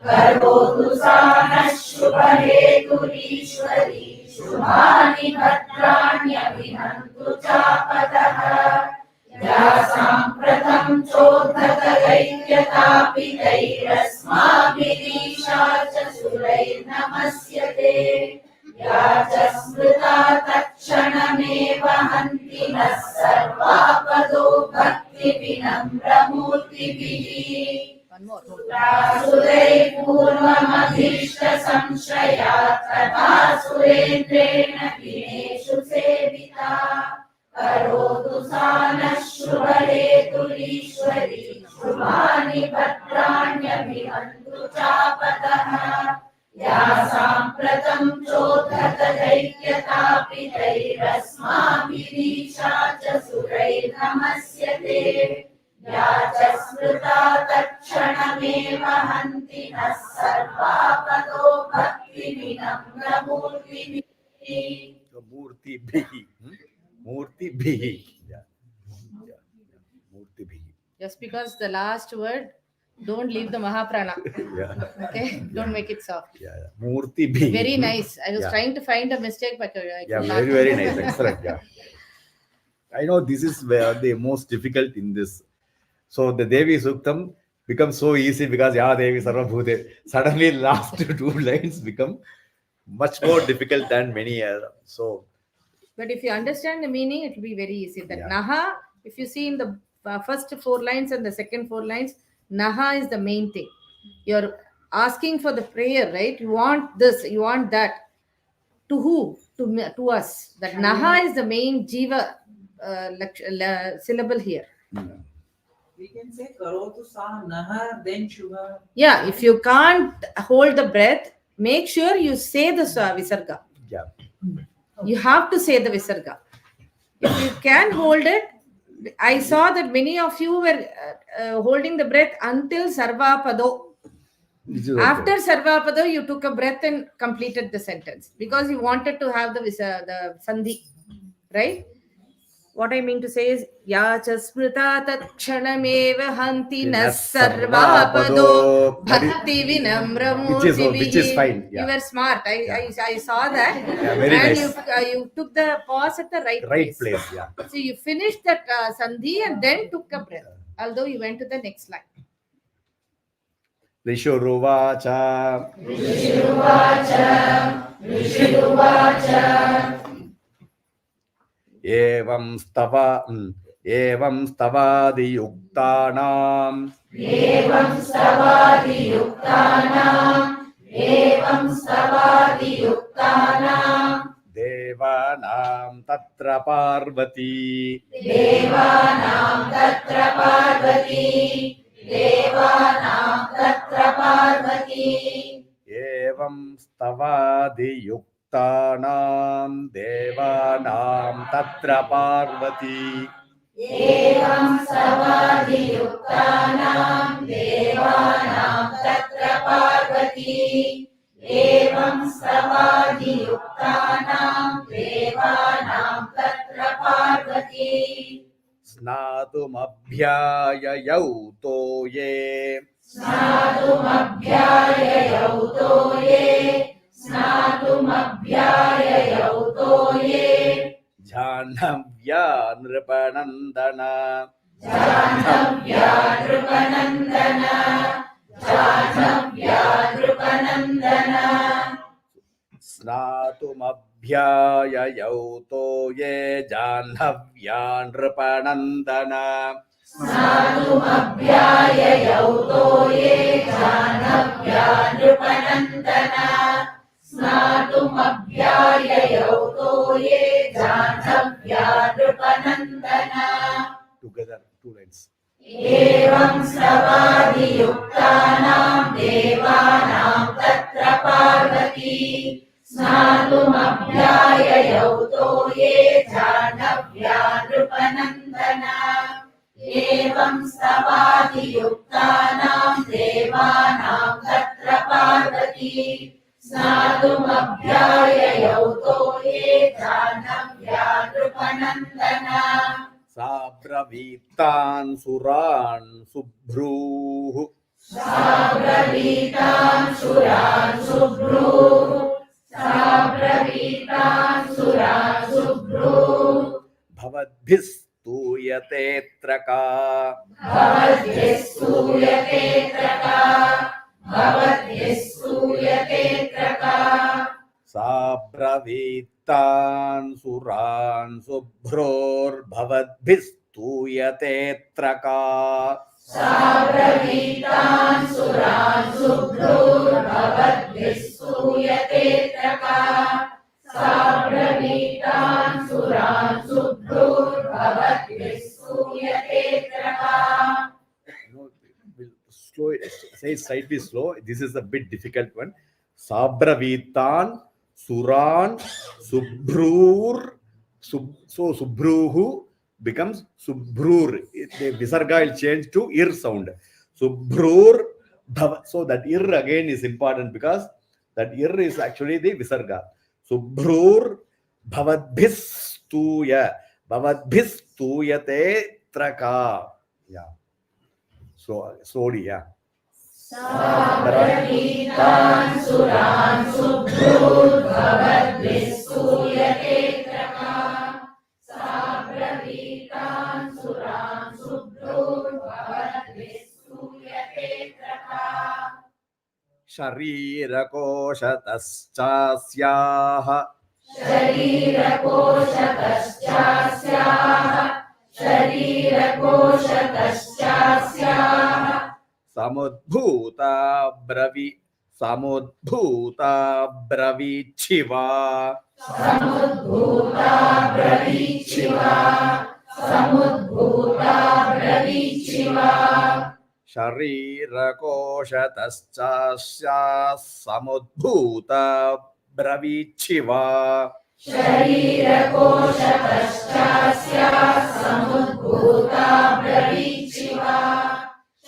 करोतु सा नः शुभहेतुरीश्वरी शुभानि भद्राण्यभिनन्तु चापदः या साम्प्रतं चोद्धतदैक्यतापितैरस्माभिरीशा च सुरैर्नमस्यते या च स्मृता तत्क्षणमेव हन्तिनः सर्वापदो भक्तिविनम्रमूर्तिभिः सुरैः पूर्वमभीष्टसंश्रया तथा सुरेन्द्रेण दिनेषु सेविता करोतु सा नः शुभहेतुरीश्वरी शुभानि भद्राण्यभिनन्तु चापदः या साम्प्रतं चोद्धतदैक्यतापितैरस्माभिरीशा च सुरैर्नमस्यते या च स्मृता तत्क्षणमेव हन्तिनः सर्वापदो भक्ति So Murti Bhi. Murti Bhi. Yeah. Yeah. Murti Bhi. Just because the last word, don't leave the Mahaprana. Yeah. Okay? Don't make it soft. Yeah. Murti Bhi. Very nice. I was Yeah. trying to find a mistake, but I Yeah, could not. very nice. Excellent. Yeah. I know this is where the most difficult in this. So the Devi Suktam becomes so easy because Ya Devi Sarvabhute. Suddenly last two lines become much more difficult than many so But if you understand the meaning, it will be very easy. That Yeah. Naha, if you see in the first 4 lines and the second 4 lines, Naha is the main thing. You're asking for the prayer, right? You want this, you want that. To who? To us. That Naha is the main Jiva syllable here. We can say Karotu Sa Naha, then Shubha. Yeah, if you can't hold the breath, make sure you say the Visarga. yeah. You have to say the Visarga. If you can hold it, I saw that many of you were holding the breath until Sarvapado. This is okay. After Sarvapado, you took a breath and completed the sentence because you wanted to have the Sandhi, right? What I mean to say is, Ya Chasmrita Takshanameva Hanti Nasarvapado Bhakti Vinamra Which is fine. Yeah. You were smart. I saw that. Yeah, very And nice. you took the pause at the right place. Yeah. So you finished that Sandhi and then took a breath. Although you went to the next line. Rishuruvacha. Evam stavadi yuktanam devanam tatra parvati evam stavadi yuktanam devanam tatra parvati snatumabhyayau toye Janavya nripanandana snatumabhyayau toye Janavya nripanandana together 2 lines Sabravitan suran subhruh Bhavadbhistuyate traka Sabravitan suran subhror Bhavadbhistuyate traka Slow, say it slightly slow. This is a bit difficult one. Sabravitan, Suran, Subhrur, so Subhruhu becomes Subhrur. The Visarga will change to Ir sound. Subhrur, so that Ir again is important because That ir is actually the visarga. Subhrur bhavadbhistuya. Bhavadbhistuyate traka. Yeah. So slowly, yeah. Sabravitan suran subhrur bhavadbhistuyate traka. Sabravitan suran subhrur bhavadbhistuyate traka. Sharirakoshataschasyah. Shariragoshataschasyah. Shariragoshataschasyah. Samudbhuta bravichiva. Samudbhuta bravichiva. Samudbhuta bravichiva. Shariragoshataschasyah samudbhuta bravichiva. Shariragoshataschasyah samudbhuta bravichiva.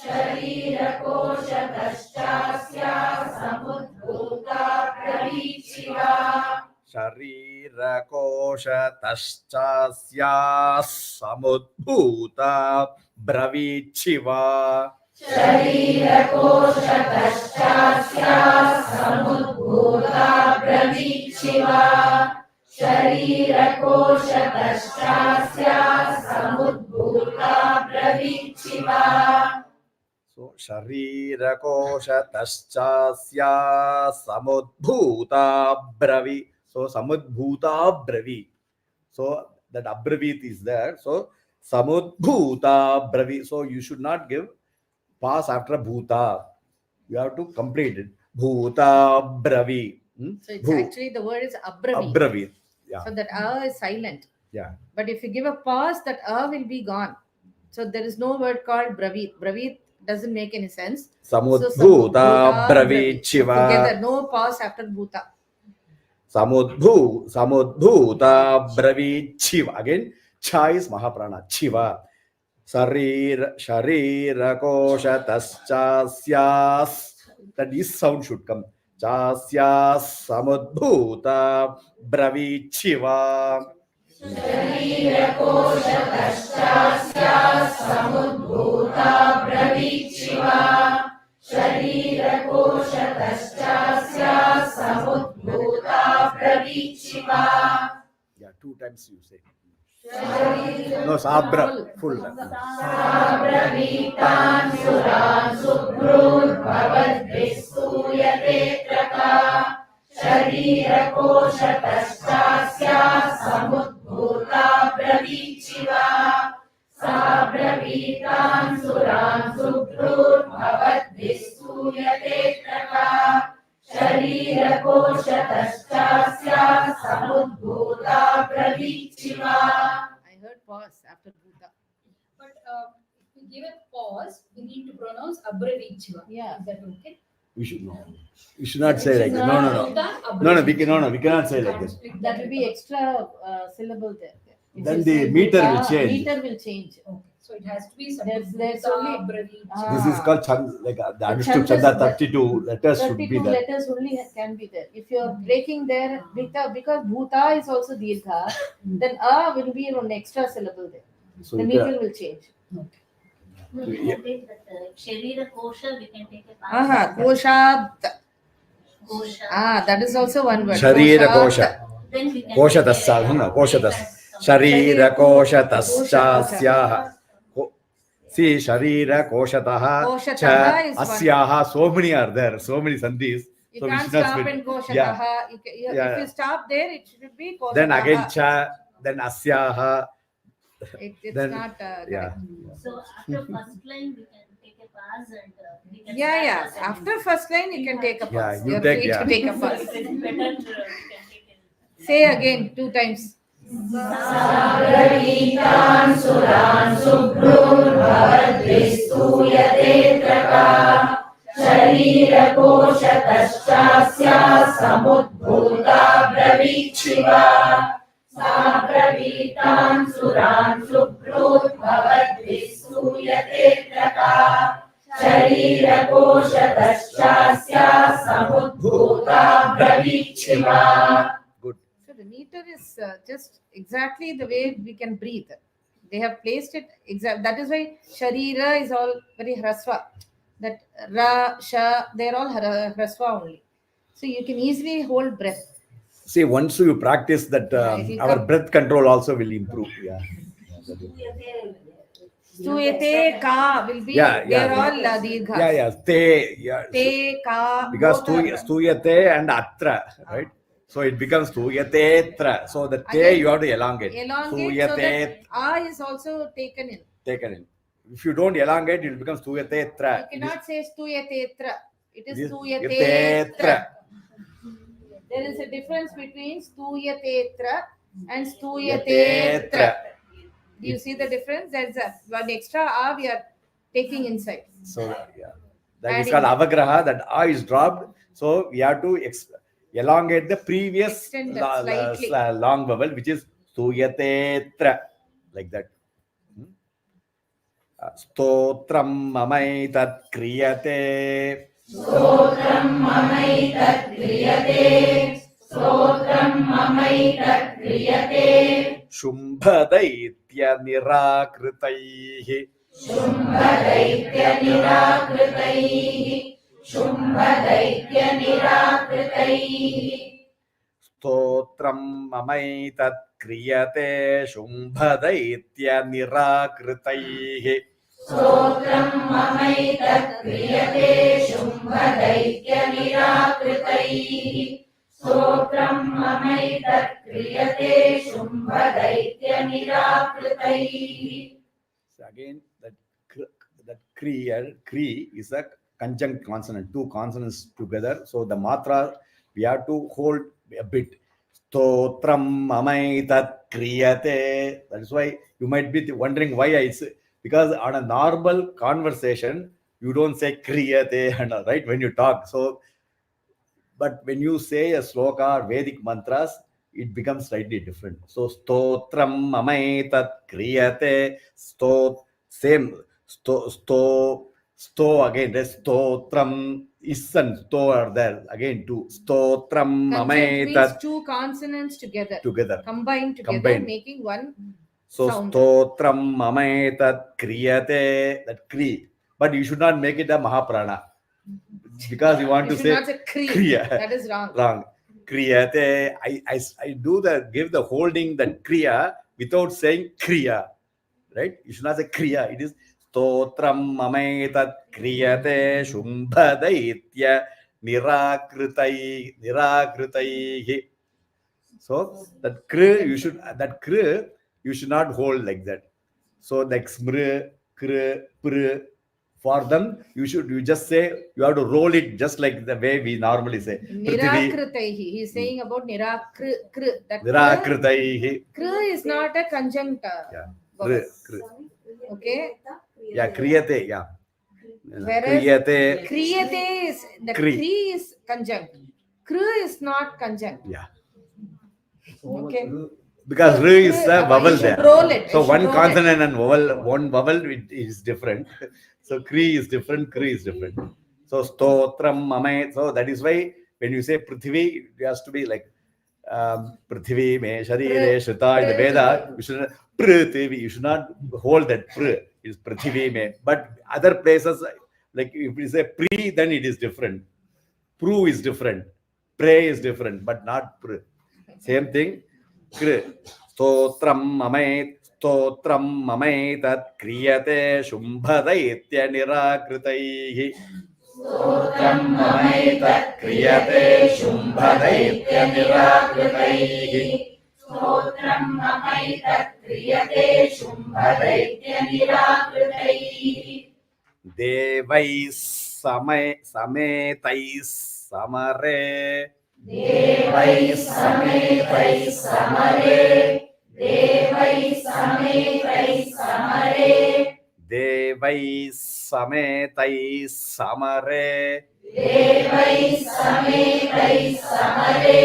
Shariragoshataschasyah samudbhuta bravichiva. Shariragoshataschasyah samudbhuta bravichiva. Shariragoshataschasyah samudbhuta bravichiva. Shariragoshataschasyah samudbhuta bravichiva. So shariragoshataschasyah samudbhuta bravi. So samudbhuta bravi. So that abravit is there. So samudbhuta bravi. So you should not give pass after bhuta. You have to complete it. Bhuta bravi. So it's actually the word is abravi. Abravit. Yeah. So that a is silent. Yeah. But if you give a pause, that a will be gone. So there is no word called bravit. Bravit doesn't make any sense. Samudbhuta bravi So chiva. together, no pause after bhuta. Samudbhuta bravi chiva. Again, cha is Mahaprana. Chiva. Sharira kosha taschasyas. That is sound should come. Chasyas samudbhuta bravi chiva. Shariragoshataschasyah samudbhuta bravichiva. Shariragoshataschasyah samudbhuta bravichiva. Yeah, 2 times you say. No, sabra. Full. Sabravitan suran subhrur bhavadbhistuyate traka. Shariragoshataschasyah samudbhuta bravichiva. Sabravitan suran subhrur bhavadbhistuyate traka. Shariragoshataschasyah samudbhuta bravichiva. I heard pause after bhuta. But if we give a pause, we need to pronounce abravichiva. Yeah. Is that okay? We should know. We should not say like that. No. We cannot say like this. That will be extra syllable there. If Then you the say meter bhuta, will change. Meter will change. Okay. So it has to be There's only- abravichiva. This is called like the understood chances chanda, that- 32 letters should be 32 there. letters only can be there. If you are breaking there, because bhuta is also dirgha, then a will be an extra syllable there. So The you meter can- will change. No, we can take that Sharira Kosha, we can take a Koshat. Kosha. That is also one word. Sharira Koshat. kosha. Then we can Kosha take a- tasya, no, kosha tas. Sharira Sharira kosha Kosha. tasyasya. See, sharira koshataha Koshataha cha is one. asyaha. So many are there. So many sandhis. You So we can't should not stop split. in koshataha. Yeah. Yeah. If you stop there, it should be koshataha. Then again cha, then asyaha. It's then- not. Yeah. So after first line, we can take a pause and we can Yeah. start After first line, you can take a Yeah, pause. you You're take- free yeah. to take a So pause. it is better we can take a Say again 2 times. Sabravitan suran subhrur bhavadbhistuyate traka. Shariragoshataschasyah samudbhuta bravichiva. Sabravitan suran subhrur bhavadbhistuyate traka. Shariragoshataschasyah samudbhuta Parichiva. Good. So the meter is just exactly the way we can breathe. They have placed it exact. That is why Sharira is all very hraswa. That Ra, Sha, they're all hraswa only. So you can easily hold breath. See, once you practice that, if you our come- breath control also will improve. Yeah. Stuyate ka will be. Yeah, They're yeah. all dirgha. Yeah. Te. Yeah. Te ka. Because both are- stuyate and atra, right? So it becomes stuyatetra. So the te Again, you have to elongate. elongate so that a is also taken in. Taken in. If you don't elongate, it will become stuyatetra. You cannot say stuyatetra. It is It is stuyatetra. There is a difference between stuyatetra and stuyatetra. Do you see the difference? There's one extra a we are taking inside. So yeah, that is Adding called it. avagraha. That a is dropped. So we have to elongate the previous Extend that slightly. long vowel, which is stuyatetra, like that. Stotram mamaitat kriyate. Stotram mamaitat kriyate. Stotram mamaitat kriyate. Shumbhadaitya nirakritaihi. Shumbhadaitya nirakritaihi. Shumbhadaitya nirakritaihi. Stotram mamaitat kriyate. Shumbhadaitya nirakritaihi. Stotram mamaitat kriyate. Shumbhadaitya nirakritaihi. Stotram mamaitat kriyate. Shumbhadaitya nirakritaihi. So again, that kri is a conjunct consonant, two consonants together. So the matra we have to hold a bit. Stotram mamaitat kriyate. That is why you might be wondering why I say, because on a normal conversation you don't say kriyate, right, when you talk. So, but when you say a sloka or Vedic mantras, it becomes slightly different. So stotram mamaitat kriyate. Same. Sto again. There's stotram. Is and sto are there again too. Stotram Conjunct means mamaitat two consonants together. together. Combined together, Combined. making one So sound. stotram mamaitat kriyate, that kri. But you should not make it a mahaprana, because you want You to should say not say kri. kriya. That is wrong. Wrong. Kriyate. I do give the holding that kriya without saying kriya. Right? You should not say kriya. It is stotram mamaitat kriyate shumbhadaitya nirakritaihi. So that kri you should not hold like that. So like smr, kr, pr, for them you just say, you have to roll it just like the way we normally say. Nirakritaihi. He is saying about nirakr. That Nirakritaihi. kr is not a conjunct. Yeah. vowel. Kr. Okay. Yeah, kriyate. Yeah. Whereas Kriyate. kriyate is the Kri. kri is conjunct. Kr is not conjunct. Yeah. Okay. Because r is a vowel You should there. roll it. So You should one roll consonant and one vowel is different. So kri is different, kri is different. So stotram mamai. So that is why when you say prithvi, it has to be like prithvi me sharire shrita in the Veda. You should prithvi. You should not hold that pr. It is prithvi me. But other places, like if you say pri, then it is different. Pru is different. Pray is different, but not pr. Same thing. Kr. Stotram mamai tat kriyate shumbhadaitya nirakritaihi. Stotram mamaitat kriyate shumbhadaitya nirakritaihi. Stotram mamaitat kriyate shumbhadaitya nirakritaihi. Devais sametais samare. Devais sametais samare. Devais sametais samare. Devais sametais samare. Devais sametais samare.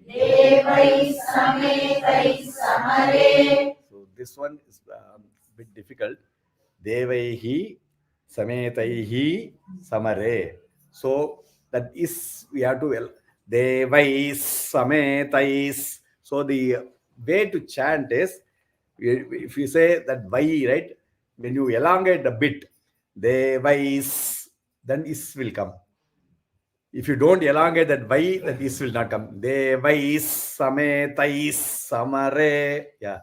Devais sametais samare. So this one is a bit difficult. Devaihi sametaihi samare. So that is, we have to Devais Sametais. So the way to chant is, if you say that Vai, right? When you elongate the bit, Devais, then is will come. If you don't elongate that Vai, that is will not come. Devais Sametais Samare. Yeah.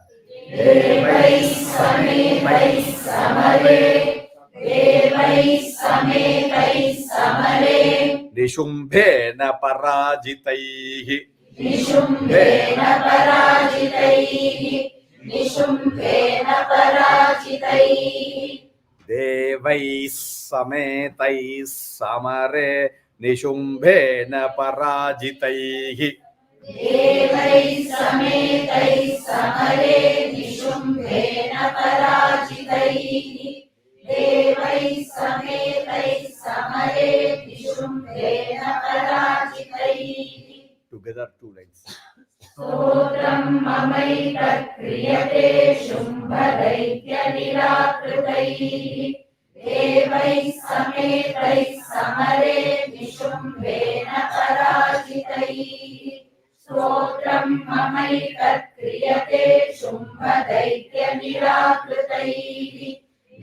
Devais sametais samare. Devais sametais samare. Nishumbhena Parajitaihi. Nishumbhena parajitaihi. Nishumbhena parajitaihi. Devais Sametais Samare. Nishumbhena Parajitaihi. Devais sametais samare. Nishumbhena parajitaihi. Devais sametais samare. Nishumbhena parajitaihi. Together, 2 lines. Stotram mamaitat kriyate shumbhadaitya nirakritaihi. Devais sametais samare. Nishumbhena parajitaihi. Stotram mamaitat kriyate shumbhadaitya nirakritaihi.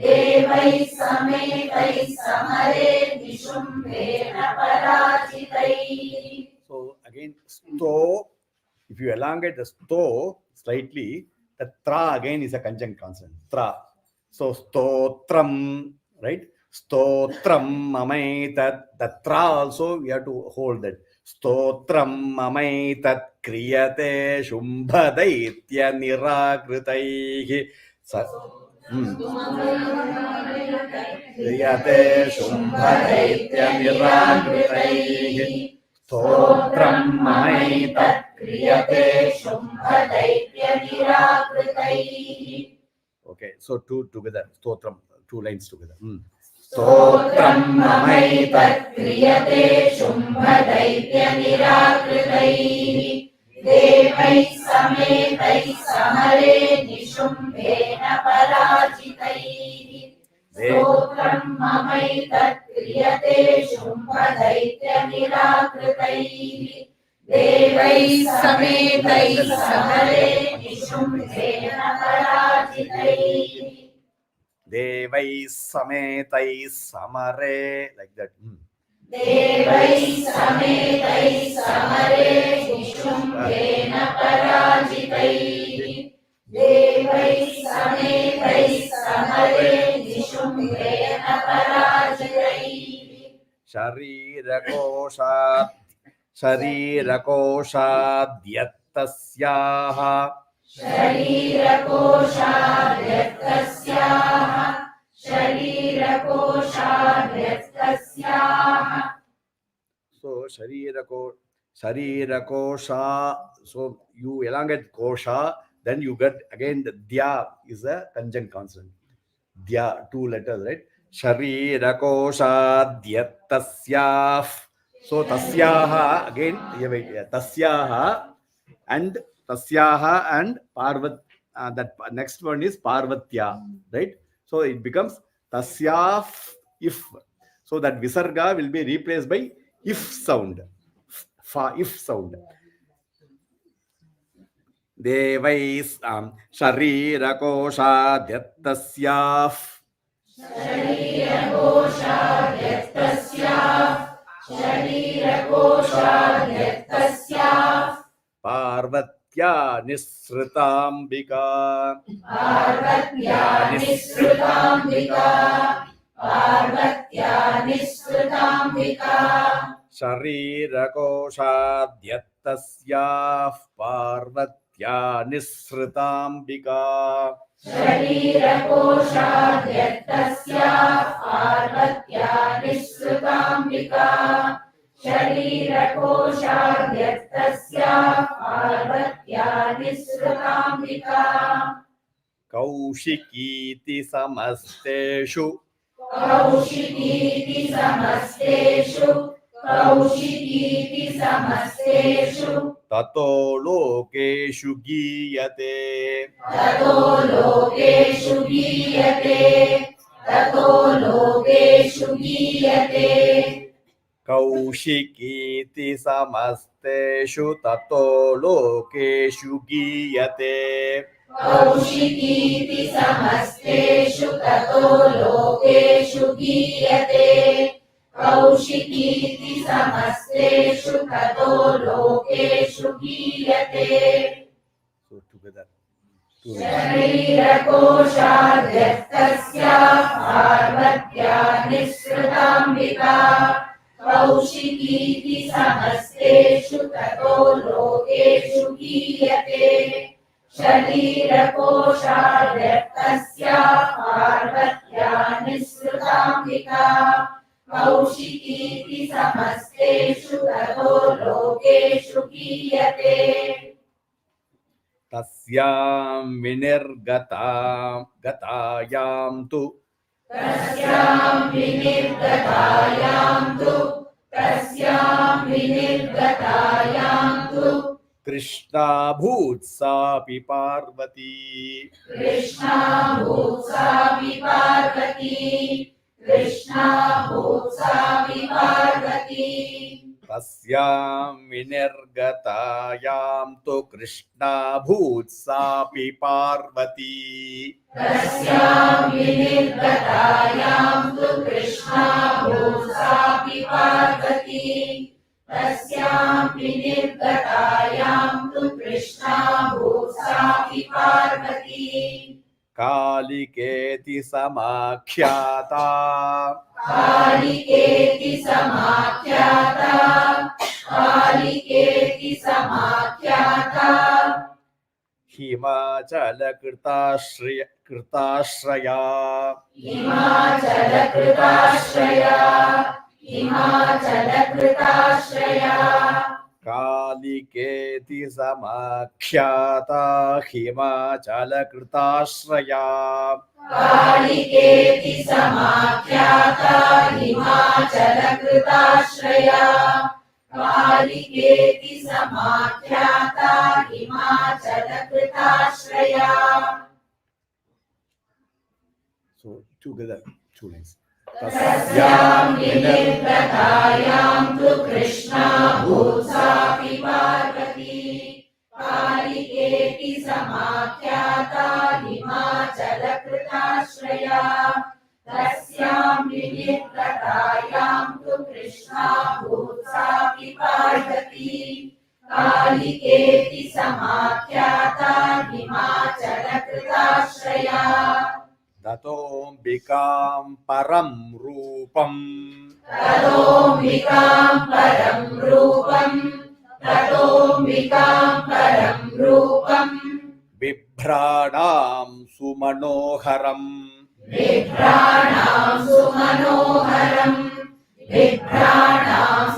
Devais sametais samare. Nishumbhena parajitaihi. So again, sto, if you elongate the sto slightly, the tra again is a conjunct consonant. Tra. So stotram, right? Stotram mamaitat. The tra also we have to hold that. Stotram mamaitat kriyate shumbhadaitya nirakritaihi. Kriyate shumbhadaitya nirakritaihi. Stotram mamaitat kriyate shumbhadaitya nirakritaihi. Okay, so 2 together. Stotram, 2 lines together. Stotram mamaitat kriyate shumbhadaitya nirakritaihi. Devais sametais samare. Nishumbhena parajitaihi. Stotram mamaitat kriyate shumbhadaitya nirakritaihi. Devais sametais samare. Nishumbhena parajitaihi. Devais sametais samare, like that. Devais sametais samare. Nishumbhena parajitaihi. Devais sametais samare. Nishumbhena parajitaihi. Shariragoshadyattasyaha. Shariragoshadyattasyaha. Shariragoshadyattasyaha. So shariragosha. So you elongate kosha, then you get again the dya is a conjunct consonant. Dya, 2 letters, right? Shariragoshadyattasyaha. So tasyaha again, tasyaha and Parvat. That next one is Parvatya, right? So it becomes tasya if. So that visarga will be replaced by if sound. If sound. Devais shariragoshadyattasyaha. Shariragoshadyattasyaha. Shariragoshadyattasyaha. Parvatya nisritambika. Parvatya nisritambika. Parvatya nisritambika. Shariragoshadyattasyaha. Parvatya nisritambika. Shariragoshadyattasyaha. Parvatya nisritambika. Shariragoshadyattasyaha. Parvatya nisritambika. Kaushikiti samasteshu. Kaushikiti samasteshu. Kaushikiti samasteshu. Tato lokeshu giyate. Tato lokeshu giyate. Tato lokeshu giyate. Kaushikiti कौशिकीति समस्तेषु ततो लोकेषु गीयते कौशिकीति समस्तेषु ततो लोकेषु गीयते कौशिकीति समस्तेषु ततो लोकेषु गीयते So together. शरीरकोशाद्यस्तस्य पार्वत्या निःसृताम्बिका कौशिकीति समस्तेषु ततो लोकेषु गीयते शरीरकोशाद्यस्तस्य पार्वत्या निःसृताम्बिका कौशिकीति समस्तेषु ततो लोकेषु गीयते तस्यां विनिर्गतायां तु तस्यां विनिर्गतायां तु कृष्णाभूत्सापि पार्वती कृष्णाभूत्सापि पार्वती तस्यां विनिर्गतायां तु कृष्णाभूत्सापि पार्वती तस्यां विनिर्गतायां तु कृष्णाभूत्सापि पार्वती तस्यां विनिर्गतायां तु कृष्णाभूत्सापि Parvati कालिकेति समाख्याता कालिकेति समाख्याता हिमाचलकृताश्रया हिमाचलकृताश्रया कालिकेति समाख्याता हिमाचलकृताश्रया कालिकेति समाख्याता हिमाचलकृताश्रया कालिकेति समाख्याता हिमाचलकृताश्रया So together, two lines. तस्यां विनिर्गतायां तु कृष्णाभूत्सापि पार्वती कालिकेति समाख्याता हिमाचलकृताश्रया तस्यां विनिर्गतायां तु कृष्णाभूत्सापि पार्वती कालिकेति समाख्याता हिमाचलकृताश्रया ततोऽम्बिकां परं रूपम् ततोऽम्बिकां परं रूपम् बिभ्राणां सुमनोहरम् बिभ्राणां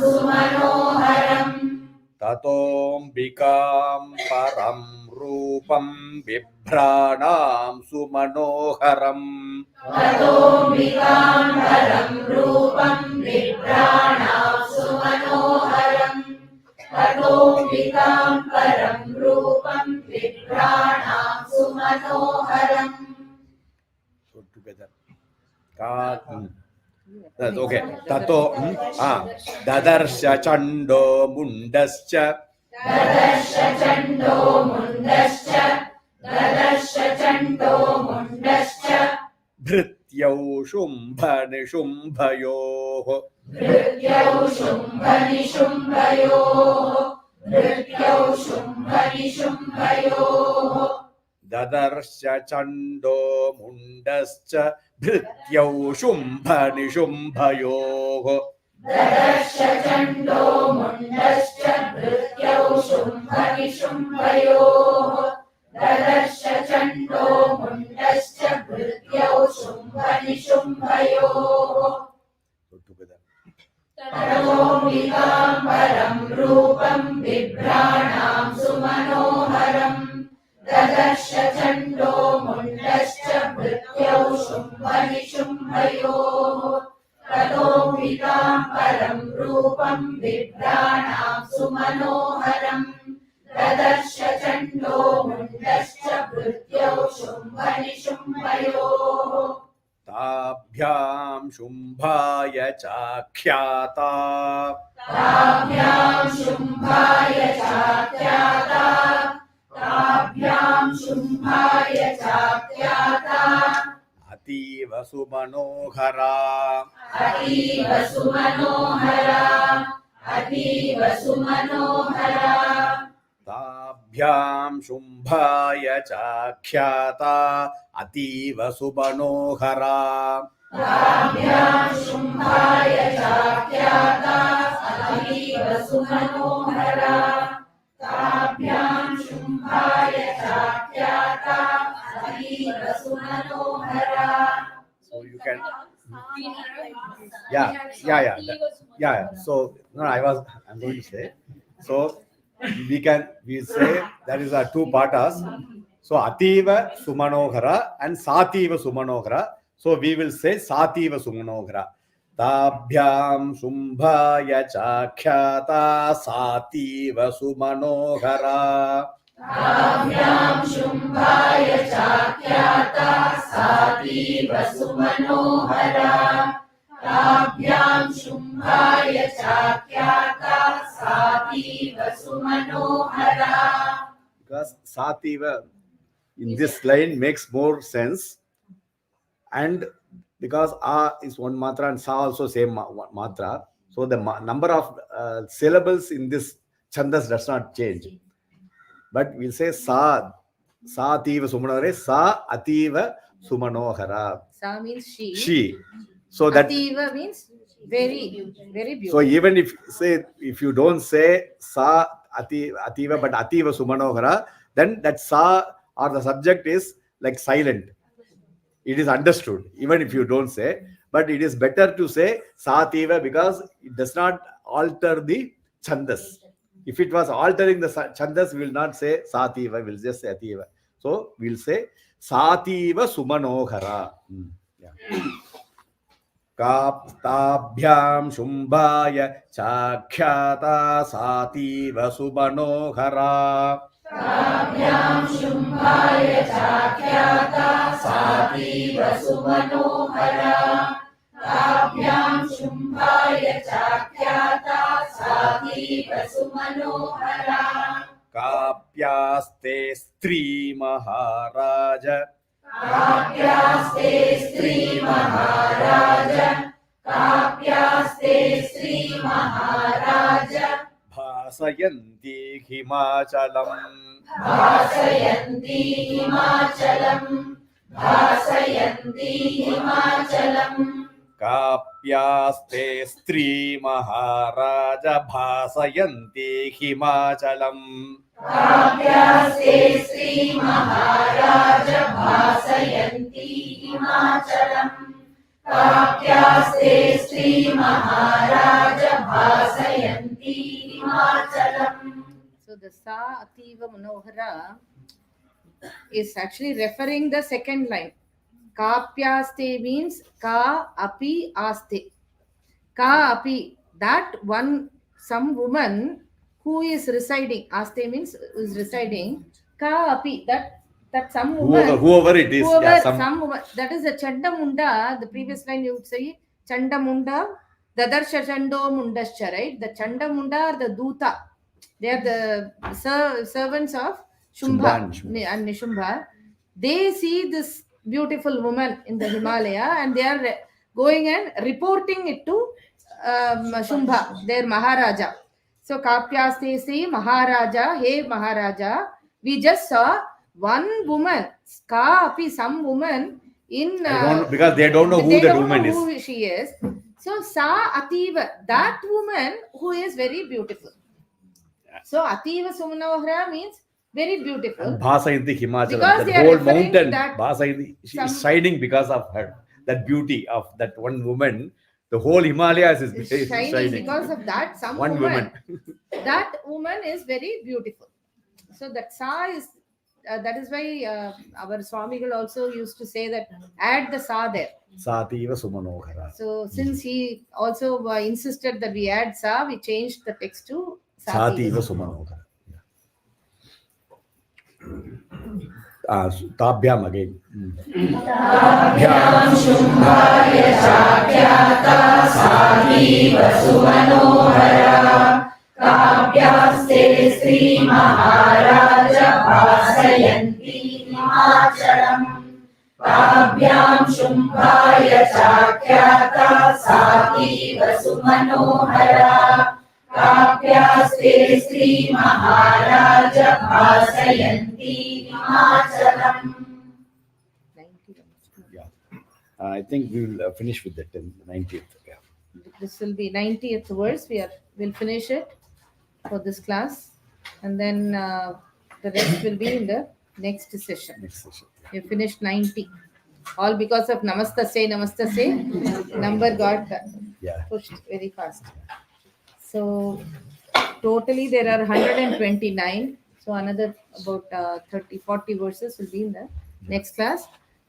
सुमनोहरम् ततोऽम्बिकां परं रूपं बिभ्राणां सुमनोहरम् ततोऽम्बिकां परं रूपं बिभ्राणां सुमनोहरम् ततोऽम्बिकां परं रूपं बिभ्राणां सुमनोहरम् So together. That's okay. Tato Dadarsha Chando Mundascha ददर्श चण्डो मुण्डश्च धृत्यौ शुम्भनिशुम्भयोः धृत्यौ शुम्भनिशुम्भयोः ददर्श चण्डो मुण्डश्च धृत्यौ शुम्भनिशुम्भयोः ददर्श चण्डो मुण्डश्च धृत्यौ शुम्भनिशुम्भयोः ददर्श चण्डो मुण्डश्च धृत्यौ शुम्भनिशुम्भयोः ततोऽम्बिकां परं रूपं बिभ्राणां सुमनोहरम् ददर्श चण्डो मुण्डश्च भृत्यौ शुम्भनिशुम्भयोः ततोऽम्बिकां परं रूपं बिभ्राणां सुमनोहरम् ददर्श चण्डो मुण्डश्च भृत्यौ शुम्भनिशुम्भयोः Tabhyam Shumbhaya Chakhyata. ताभ्यां शुम्भाय चाख्याता ताभ्यां शुम्भाय चाख्याता Ativa Sumanohara. अतीव सुमनोहरा अतीव सुमनोहरा Tabhyam Shumbhaya Chakhyata Ativa Subanohara. ताभ्यां शुम्भाय चाख्याता अतीव सुमनोहरा ताभ्यां शुम्भाय चाख्याता अतीव सुमनोहरा So you can, yeah. So no, I'm going to say. So we say that is our two patas. So Ativa Sumanohara and Sativa Sumanohara. So we will say Sativa Sumanohara. Tabhyam Shumbhaya Chakhyata Sativa Sumanohara. ताभ्यां शुम्भाय चाख्याता सातीव सुमनोहरा ताभ्यां शुम्भाय चाख्याता सातीव सुमनोहरा Because Sativa in this line makes more sense, and because A is one matra and Sa also same matra, so the number of syllables in this chandas does not change. But we'll say Sa Ativa Sumanohara, Sa Ativa Sumanohara. Sa means she. She. So that. Ativa means very, very beautiful. So even if you don't say Sa Ativa but Ativa Sumanohara, then that Sa or the subject is like silent. It is understood, even if you don't say. But it is better to say Sativa because it does not alter the chandas. If it was altering the chandas, we will not say Sativa, we will just say Ativa. So we will say Sativa Sumanohara. Yeah. Kaptabhyam Shumbhaya Chakhyata Sativa Sumanohara. ताभ्यां शुम्भाय चाख्याता सातीव सुमनोहरा ताभ्यां शुम्भाय चाख्याता सातीव सुमनोहरा काप्यास्ते स्त्री महाराज काप्यास्ते स्त्री महाराज काप्यास्ते स्त्री महाराज भासयन्ति हिमाचलम् भासयन्ति हिमाचलम् भासयन्ति हिमाचलम् काप्यास्ते स्त्री महाराज भासयन्ति हिमाचलम् काप्यास्ते स्त्री महाराज भासयन्ति हिमाचलम् काप्यास्ते स्त्री महाराज भासयन्ति हिमाचलम्. So the Sa Ativa Manohara is actually referring the second line. Kapyaste means Ka Api Aste. Ka Api, that one, some woman who is residing, Aste means is residing, Ka Api, that some woman, whoever it is, whoever, some woman, that is a Chandamunda. The previous line you would say Chandamunda, Dadarsha Chando Mundascha, right? The Chandamunda are the Duta. They are the servants of Shumbha and Nishumbha. They see this beautiful woman in the Himalaya and they are going and reporting it to Shumbha, their Maharaja. So Kapyaste Sri Maharaja, hey Maharaja, we just saw one woman, Kapi, some woman in because they don't know who that woman is. Who she is. So Sa Ativa, that woman who is very beautiful. So Ativa Sumanohara means very beautiful. Bhasayanti Himachalam, Because the they are whole referring mountain, that Bhasayanti, she some- is shining because of her. That beauty of that one woman, the whole Himalayas is shining because of that some one woman. That woman is very beautiful. So that Sa is that is why our Swamigal also used to say that add the Sa there. Sativa Sumanohara. So since he also insisted that we add Sa, we changed the text to Sativa Sumanohara. Tabhyam again. ताभ्यां शुम्भाय चाख्याता साधीव सुमनोहरा काभ्यास्ते श्रीमहाराज भासयन्ति हिमाचलम् ताभ्यां शुम्भाय चाख्याता साधीव सुमनोहरा काभ्यास्ते श्रीमहाराज भासयन्ति हिमाचलम्. Yeah. I think we will finish with the 90th. Yeah. This will be 90th verse. We'll finish it for this class, and then the rest will be in the next session. Next session. We finished 90. All because of Namaste, number got pushed very fast. So totally there are 129. So another about 30-40 verses will be in the next class.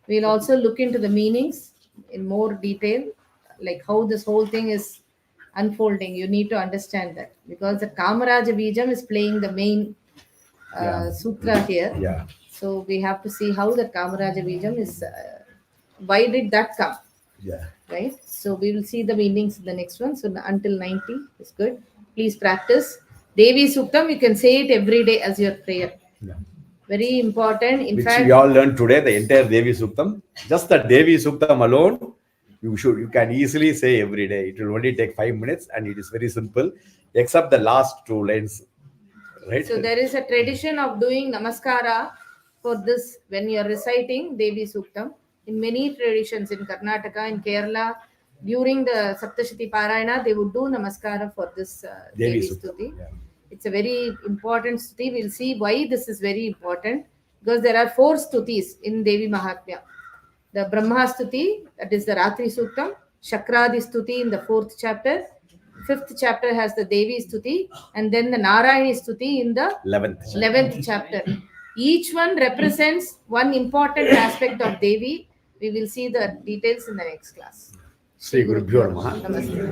We'll also look into the meanings in more detail, like how this whole thing is unfolding. You need to understand that because the Kamaraja Bijam is playing the main sutra here. Yeah. So we have to see how the Kamaraja Bijam is, why did that come? Yeah. Right? So we will see the meanings in the next one. So until 90 is good. Please practice. Devi Suktam, you can say it every day as your prayer. Yeah. Very important. In Which fact, we all learned today, the entire Devi Suktam. Just the Devi Suktam alone, you can easily say every day. It will only take 5 minutes and it is very simple, except the last 2 lines. Right? so there is a tradition of doing namaskara for this when you are reciting Devi Suktam. In many traditions in Karnataka, in Kerala, during the Saptashati Parayana, they would do namaskara for this Devi Stuti. Yeah. It's a very important stuti. We'll see why this is very important. Because there are 4 stutis in Devi Mahatmyam. The Brahma Stuti, that is the Ratri Suktam. Shakradi Stuti in the 4th chapter. 5th chapter has the Devi Stuti. And then the Narayani Stuti in the 11th chapter. Each one represents one important aspect of Devi. We will see the details in the next class. Sri Guru Bhyo Namaha. Namaste.